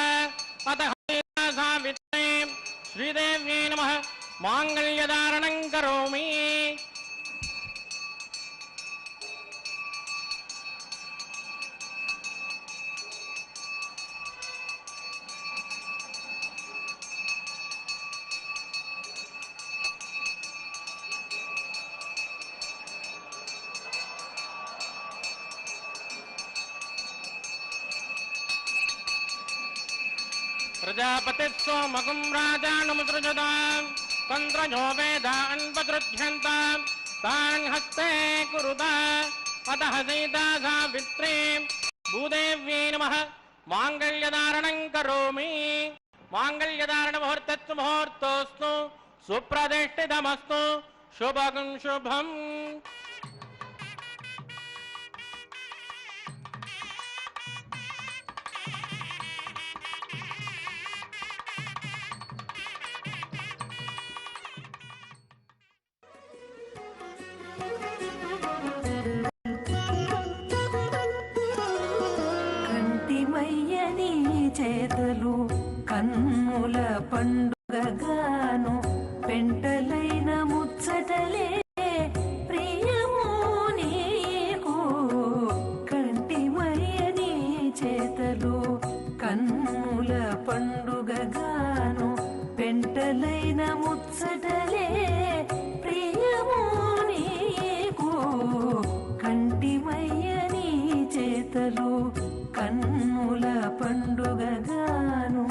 अतः सावित्रे श्रीदेव्यै नमः माङ्गल्यधारणं करोमि। प्रजापति सोमगुं राजानमुसृजताम् तन्त्रयो वेदान् प्रबध्यन्ताम् तान् हस्ते कुरुता अतः सीता सावित्री भूदेव्यै नमः माङ्गल्यधारणं करोमि। माङ्गल्यधारण मुहूर्तस्तु मुहूर्तोऽस्तु सुप्रतिष्ठितमस्तु शुभं शुभम्। చేతలు కన్నుల పండుగగాను పెంటలైన ముచ్చటలే ప్రియము నీకు కంటిమయ్యని చేతలు కన్నుల పండుగగాను పెంటలైన ముచ్చటలే ప్రియము నీకు కంటిమయ్యని చేతలు కన్నుల పండుగగాను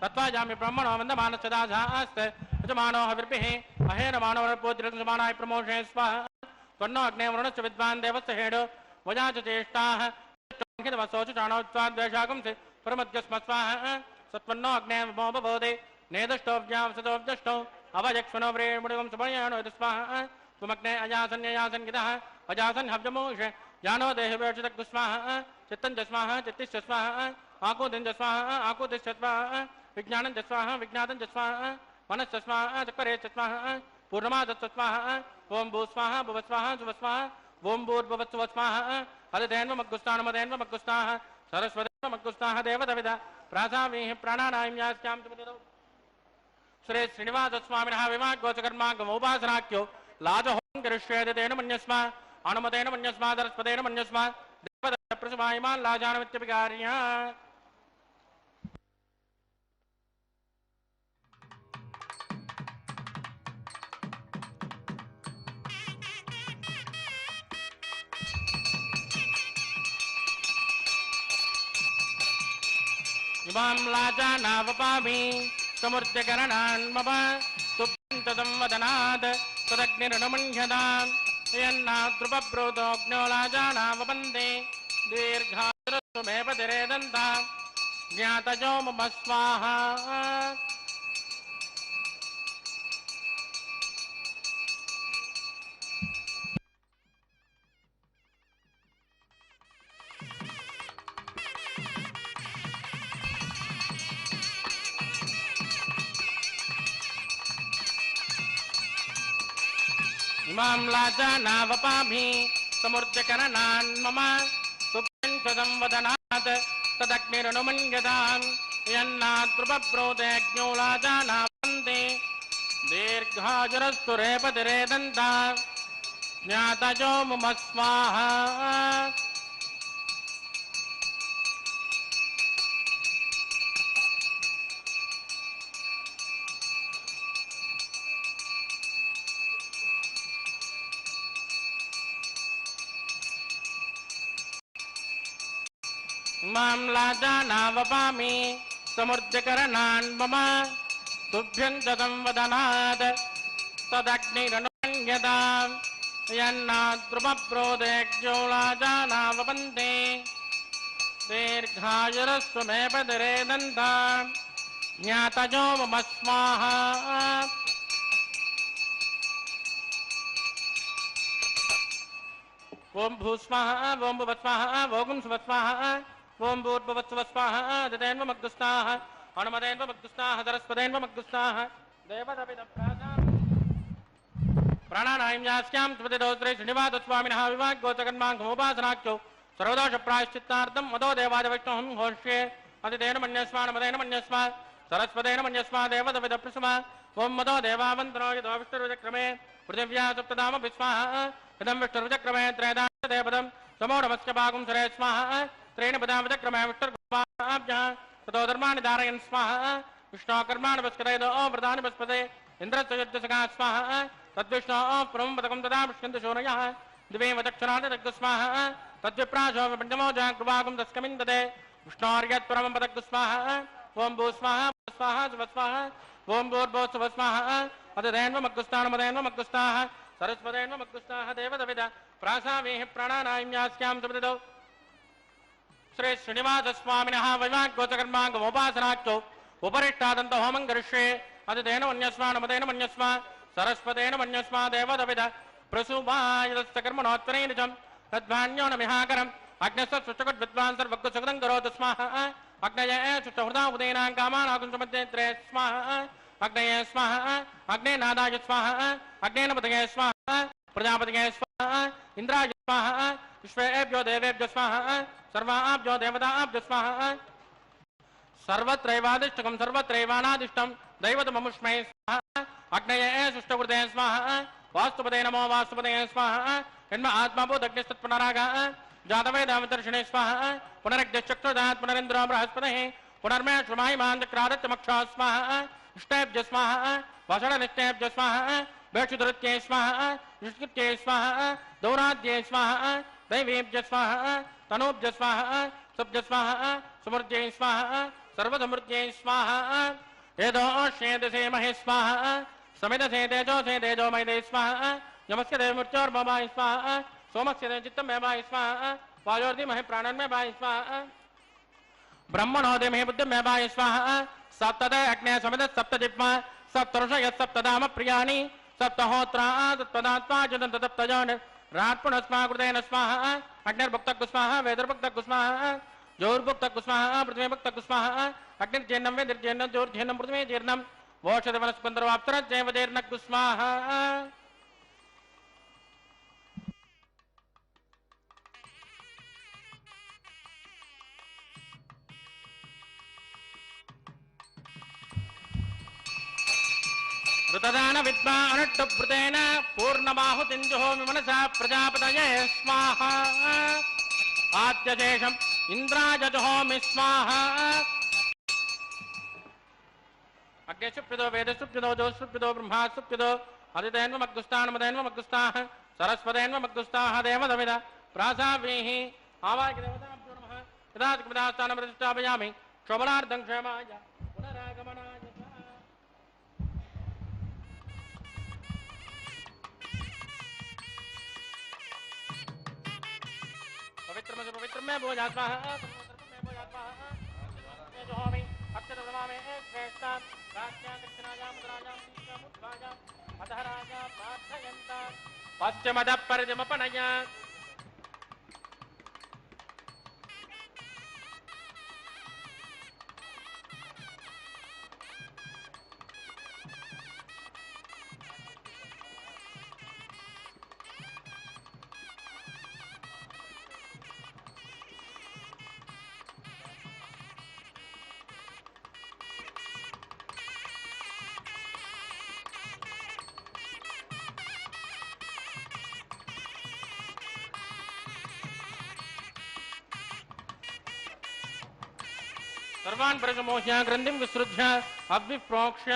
तत्वाजामि ब्रह्मणो वन्दमानश्चदासास्ते यजमानो हविर्भिः अहेनमानो वरपोद्रसमानाय प्रमोषे स्वाहा त्वन्नो अग्ने वरुणश्च विद्वान् देवस्य हेडो वजा च चेष्टाः चाणोत्वाद्वेषागुंसि परमद्यस्म स्वाहा सत्वन्नो अग्ने मो बभोदे नेदष्टोऽव्यावसतोऽव्यष्टौ अवयक्ष्मणो व्रेमुडिगं सुपर्याणो यतस्वाहा त्वमग्ने अजासन्ययासन् गितः अजासन् हव्यमोषे जानो देहवेक्षतग् स्वाहा चित्तं च स्वाहा चित्तिश्च स्वाहा आकुतिं च स्वाहा आकुतिश्च स्वाहा विज्ञानं च स्वाहा विज्ञातं च स्वाहा मनश्च स्वाहा चक्रे च स्वाहा पूर्णमादश्च स्वाहा ओं भू स्वाहा भुव स्वाहा शुभ स्वाहा ओं भूर्भुवस्सुव स्वाहा हरितेन्वमग्गुस्तानमदेन्वमग्गुस्ताः सरस्वतीमग्गुस्ताः देवदविद प्रासावीः प्राणानायं यास्यां तुमदिदौ श्री श्रीनिवासस्वामिनः विवाग्गोचकर्मागमोपासनाख्यो लाजहों करिष्येति तेन मन्यस्मा अनुमतेन मन्यस्मा सरस्वतेन मन्यस्मा देवदत्त प्रसभायमान् लाजानमित्यभिकार्यः इमां लाजानावपामि समुर्त्यकरणान् मम तुभ्यन्तसंवदनात् तदग्निर्नमन्यताम् यन्नाद्रुपब्रूतोऽग्न्यो लाजानावपन्ते दीर्घायुरस्तु मे पतिरेदन्ताम् ज्ञातयो मम स्वाहा इमां लाजानावपामि समूर्ध्यकरणान् मम तुभ्यं वदनात् तदग्निरनुमन्यताम् यन्नाद्रुपप्रोतेऽग्न्यो लाजानावन्ते दीर्घाजुरस्तु रेपतिरेदन्ता ज्ञातजो मम स्वाहा मां लाजानावपामि समूर्ध्यकरणान् मम तुभ्यं च संवदनात् तदग्निरनुमन्यताम् यन्नाद्रुपप्रोदेज्यो लाजानावपन्ते दीर्घायुरस्तु मे पतिरेदन्ताम् ज्ञातजो मम स्वाहा ओम भूस्वाहा ओम भुवस्वाहा ओम सुवस्वाहा ओम भूर्भुवस्वस्वाहा ददेन्वमग्गुस्ताः हनुमदेन्वमग्गुस्ताः सरस्वदेन्वमग्गुस्ताः देवदपिदप्रासाम् प्राणानायं यास्यां त्वदिदोत्रे श्रीनिवासस्वामिनः विवाग्गोचकन्माङ्गमुपासनाख्यो सर्वदोषप्रायश्चित्तार्थं मदो देवादिवैष्णवं घोष्ये अतितेन मन्यस्मा नमदेन मन्यस्मा सरस्वतेन मन्यस्मा देवदपिदप्रसमा ओम मदो देवावन्तनो यदो विष्णुरुचक्रमे पृथिव्या सप्तधाम विस्वाहा इदं विष्णुरुचक्रमे त्रयदादेवदं समो नमस्य भागं सरे स्वाहा त्रेण पदां विचक्रमे विष्णुर्गुप्ताभ्यः ततो धर्माणि धारयन् स्वाहा विष्णोकर्माणि वस्करयदो व्रतानि वस्पते इन्द्रस्य युद्धसखा स्वाहा तद्विष्णो परमं पदकं तदा विष्णन्ति शूरयः दिवेव दक्षिणानि दग्गस्वाहा तद्विप्राशो पञ्चमो जाग्रभागं तस्कमिन् ददे विष्णोर्यत्परमं पदग्गस्वाहा ओम भूस्वाहा स्वाहा सुवस्वाहा ओम भूर्भुवस्वाहा अददेन्वमग्गुस्तानमदेन्वमग्गुस्ताः सरस्वतेन्वमग्गुस्ताः देवदविद प्रासावेः प्राणानायं यास्यां सुपतितो श्री श्रीनिवासस्वामिनः वैवाग्गोचकर्माङ्गमुपासनाख्यो उपरिष्टादन्तो होमं करिष्ये अददेन मन्यस्मा नमदेन मन्यस्मा सरस्वतेन मन्यस्मा देवदविद प्रसूभायस्तकर्मणोत्तरेण च तद्वान्यो न मिहाकरम् अग्नस्य सुष्टुकद्विद्वान् सर्वज्ञसुखदं करोतु स्वाहा अग्नये सुष्टुहृदा उदयनां कामानाकुंसमध्ये त्रये स्वाहा अग्नये स्वाहा अग्ने नादाय स्वाहा अग्नेन पतये स्वाहा प्रजापतये स्वाहा इंद्राय स्वाहा विश्वेभ्यो देवेभ्यो स्वाहा सर्वाभ्यो देवताभ्यो स्वाहा सर्वत्रैवादिष्टकं सर्वत्रैवानादिष्टं दैवतममुष्मै स्वाहा अग्नये सुष्टुकृते स्वाहा वास्तुपदे नमो वास्तुपदे स्वाहा जन्म आत्माभूतग्निस्तत्पुनरागः जातवे दामदर्शने स्वाहा पुनरग्निश्चक्षुर्दात् पुनरेन्द्रो बृहस्पतिः पुनर्मे श्रुमाहिमाञ्चक्रादत्यमक्षा स्वाहा इष्टेभ्य स्वाहा वषडनिष्टेभ्य स्वाहा भेक्षुदृत्ये स्वाहा निष्कृत्ये स्वाहा दौराद्ये स्वाहा दैवेभ्य स्वाहा तनूभ्य स्वाहा सुभ्य स्वाहा सुमृत्यै स्वाहा सर्वसमृत्यै स्वाहा यदोष्येदसे महे स्वाहा समिदसे तेजो मयदे स्वाहा यमस्य देवमृत्योर्ममाय स्वाहा सोमस्य देव चित्तं मे वाय स्वाहा वायोर्धिमहे प्राणन्मे वाय स्वाहा ब्रह्मणो देमहे बुद्धिं मे वाय स्वाहा सप्तदे अग्ने समिद सप्तजिह्वा सप्तऋषय सप्तधाम प्रियाणि सप्तहोत्रा तत्पदात्मा जदन्त तप्तजोन राट्पुणस्माकृतेन स्वाहा अग्निर्भुक्तः स्वाहा वेदर्भुक्तः स्वाहा जोर्भुक्तः स्वाहा पृथ्वीभुक्तः स्वाहा अग्निर्जीर्णं वेदिर्जीर्णं जोर्जीर्णं पृथ्वी जीर्णं वोषधवनस्पन्दरवाप्तरज्जैव जीर्णः स्वाहा ऋतदान विद्मा अनुष्टभृतेन पूर्णबाहुतिञ्जुहोमि मनसा प्रजापतये स्वाहा आद्यशेषम् इन्द्राय जुहोमि स्वाहा अग्ने सुप्रिदो वेद सुप्रिदो जो सुप्रिदो ब्रह्मा सुप्रिदो अदितेन्वमग्गुस्तानमदेन्वमग्गुस्ताः सरस्वतेन्वमग्गुस्ताः देवदविद प्रासावीः आवाहदेवताभ्यो नमः यदात्मदास्थानप्रतिष्ठापयामि क्षोभनार्थं क्षेमाय पुनरागमनाय पवित्र में भोजात्मा है जोहोमि अक्षतब्रह्मा में श्रेष्ठा राज्ञा दक्षिणायां मुद्रायां मुद्रायां अतः राजा प्रार्थयन्ता पश्चिमदः परिजमपनया सर्वान् परिसमोह्य ग्रन्थिं विसृज्य अव्विप्रोक्ष्य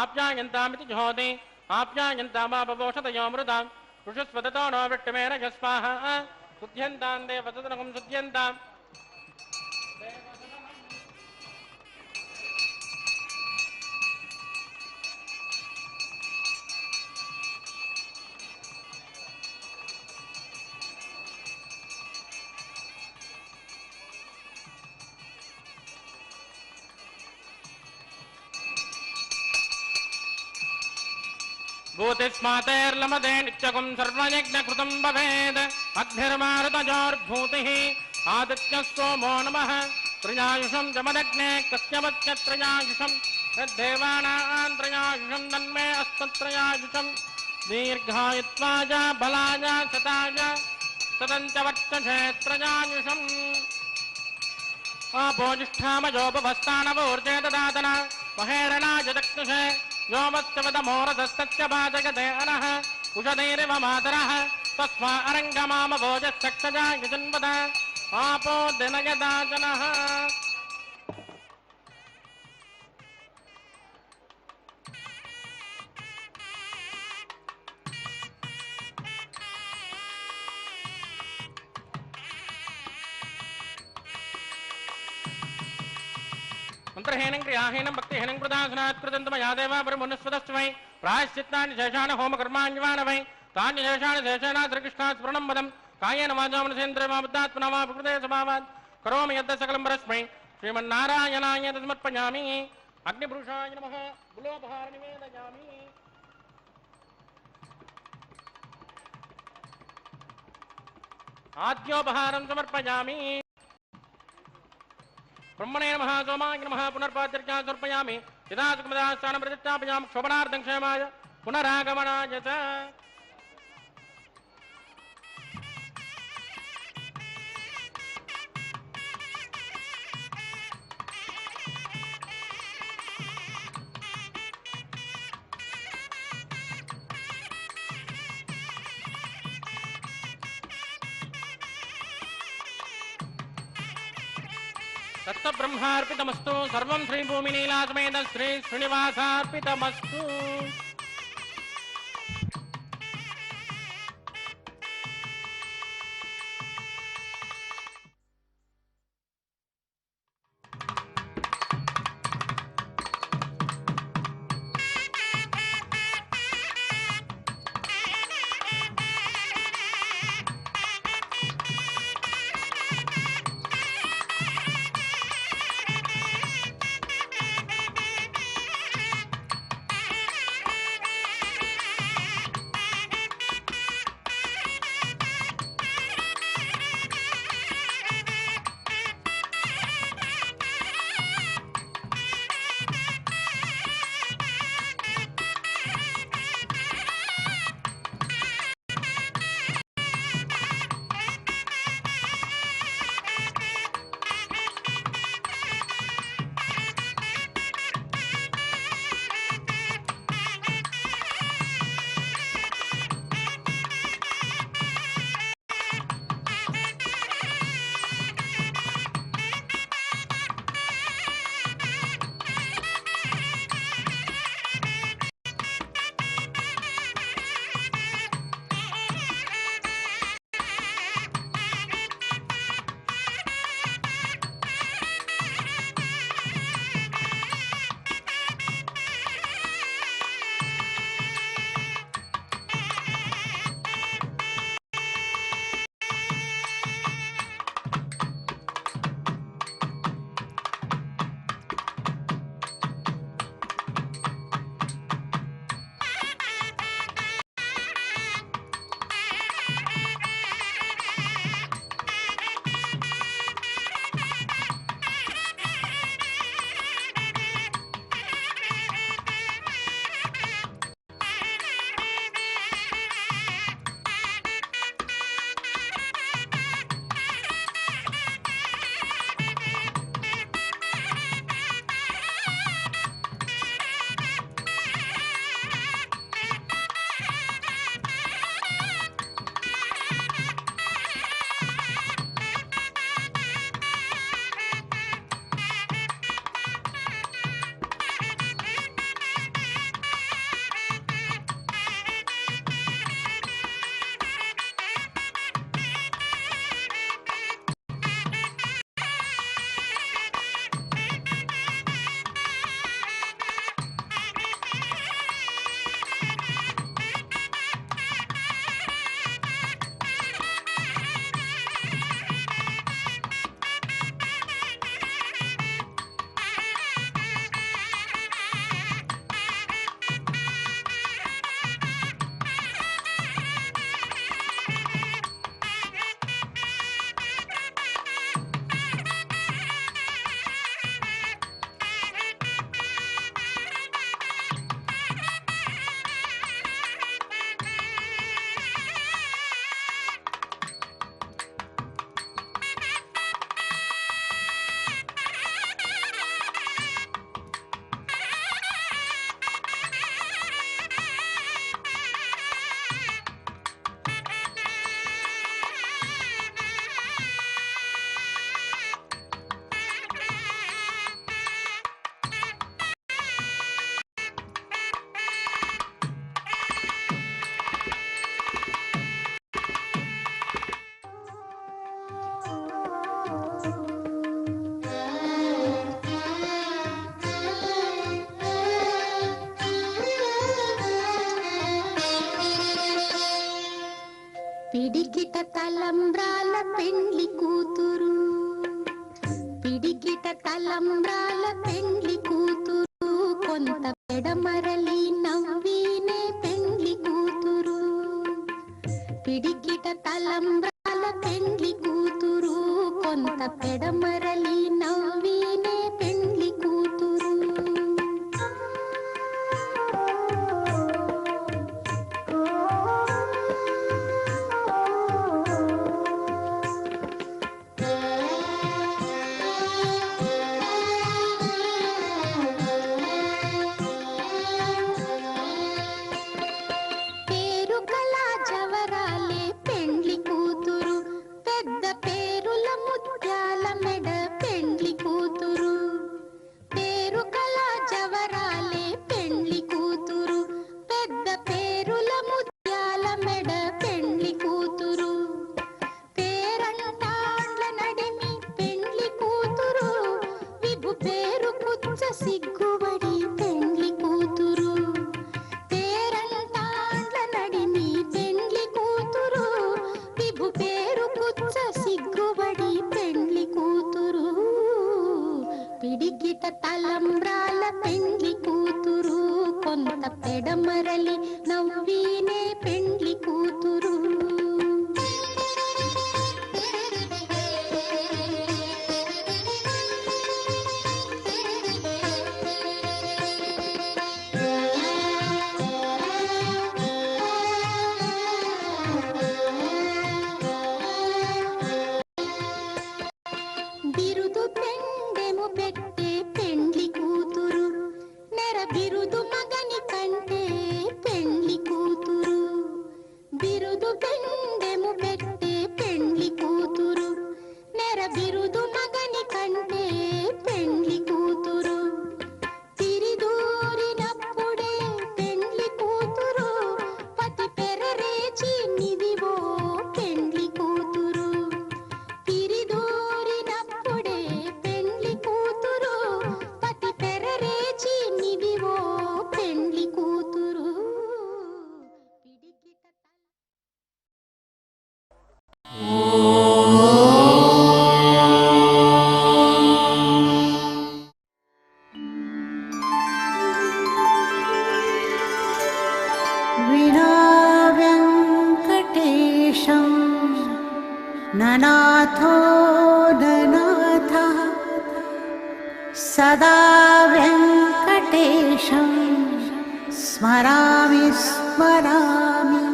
आप्यायन्तामिति जुहोति आप्यायन्तामापवोषतयोऽमृतां ऋषस्वदतो नो वृट्टमेन यस्वाहा शुद्ध्यन्तां देवतदनकं शुद्ध्यन्ताम् भूतिस्मातेर्लमदे नित्यगुं सर्वयज्ञकृतं भवेद् अग्निर्मारुतजोर्भूतिः आदित्यः सोमो नमः त्रयायुषं जमदग्ने कस्यवच्च त्रयायुषं यद्देवानां त्रयायुषं तन्मे अस्तत्रयायुषं दीर्घायुत्वाय बलाय सताय सदञ्च वर्चसे त्रयायुषम् आपोजिष्ठामयोपभस्तानवोर्जे ददातन महेरणाय चक्षुषे योमश्चवदमोरधस्तच्च पाचकते अनः उषधैरिव मातरः तस्मा अरङ्गमामभोजश्चक्षजा यजन्वद आपो दिनयदाचनः मंत्रहीनं क्रियाहीनं भक्तिहीनं कृतासनात् कृतं मया देवा परमुन्नस्वतस्मै प्रायश्चित्तानि शेषान् होमकर्माण्यवान् वै तानि शेषान् शेषेण श्रीकृष्णात् स्मरणं वदं कायेन वाचा मनसेन्द्रिया बुद्धात्मना वा प्रकृते स्वभावात् करोमि यद् सकलं परस्मै श्रीमन्नारायणाय समर्पयामि अग्निपुरुषाय नमः गुलोपहार निवेदयामि आद्योपहारं समर्पयामि ब्रह्मणे नमः सोमाय नमः पुनर्पाद्यर्चा समर्पयामि यदा सुखमदास्थानं प्रतिष्ठापयामि क्षोभनार्थं क्षेमाय पुनरागमनाय च तत्त ब्रह्मार्पितमस्तु सर्वं श्री भूमिनीला समेत श्री श्रीनिवासार्पितमस्तु తలంబ్రాల పెండ్లి కూతురు, పిడికిట తలంబ్రాల పెండ్లి కూతురు, కొంత పెడమరలి నవ్వీనే పెండ్లి కూతురు. పిడికిట తలంబ్రాల పెండ్లి కూతురు, కొంత పెడమరలి నవ్వీనే పెండ్లి కూతురు. సిగ్గుబడి పెండ్లి కూతురు, పేరంటాండ్ల నడిమి పెండ్లి కూతురు, విభు పేరు కుచ్చ సిగ్గుబడి పెండ్లి కూతురు. పిడికిట తలంబ్రాల పెండ్లి కూతురు, కొంత పెడమరలి నవ్వీనే పెండ్లి కూతురు. బిరుదు పెండెము పెట్టే పెండ్లి కూతురు, నెర బిరుదు మగని కంటే పెండ్లి కూతురు. బిరుదు పెండెము పెట్టే పెండ్లి కూతురు, నెర బిరుదు మగని కంటే పెండ్లి కూతురు. తిరిదూరినప్పుడే పెండ్లి కూతురు, పతి పెరరేచి నిదివో పెండ్లి కూతురు. తిరిదూరినప్పుడే పెండ్లి కూతురు, పతి పెరరేచి నిదివో పెండ్లి కూతురు. పిడికిట विना वेङ्कटेशं ननाथो ननाथः, सदा वेङ्कटेशं स्मरामि स्मरामि.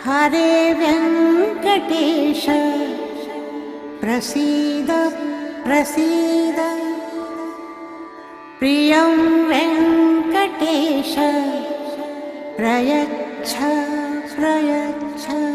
हरे वेङ्कटेश प्रसीद प्रसीद, प्रियं वेङ्कटेश प्रयच्छ प्रयच्छ.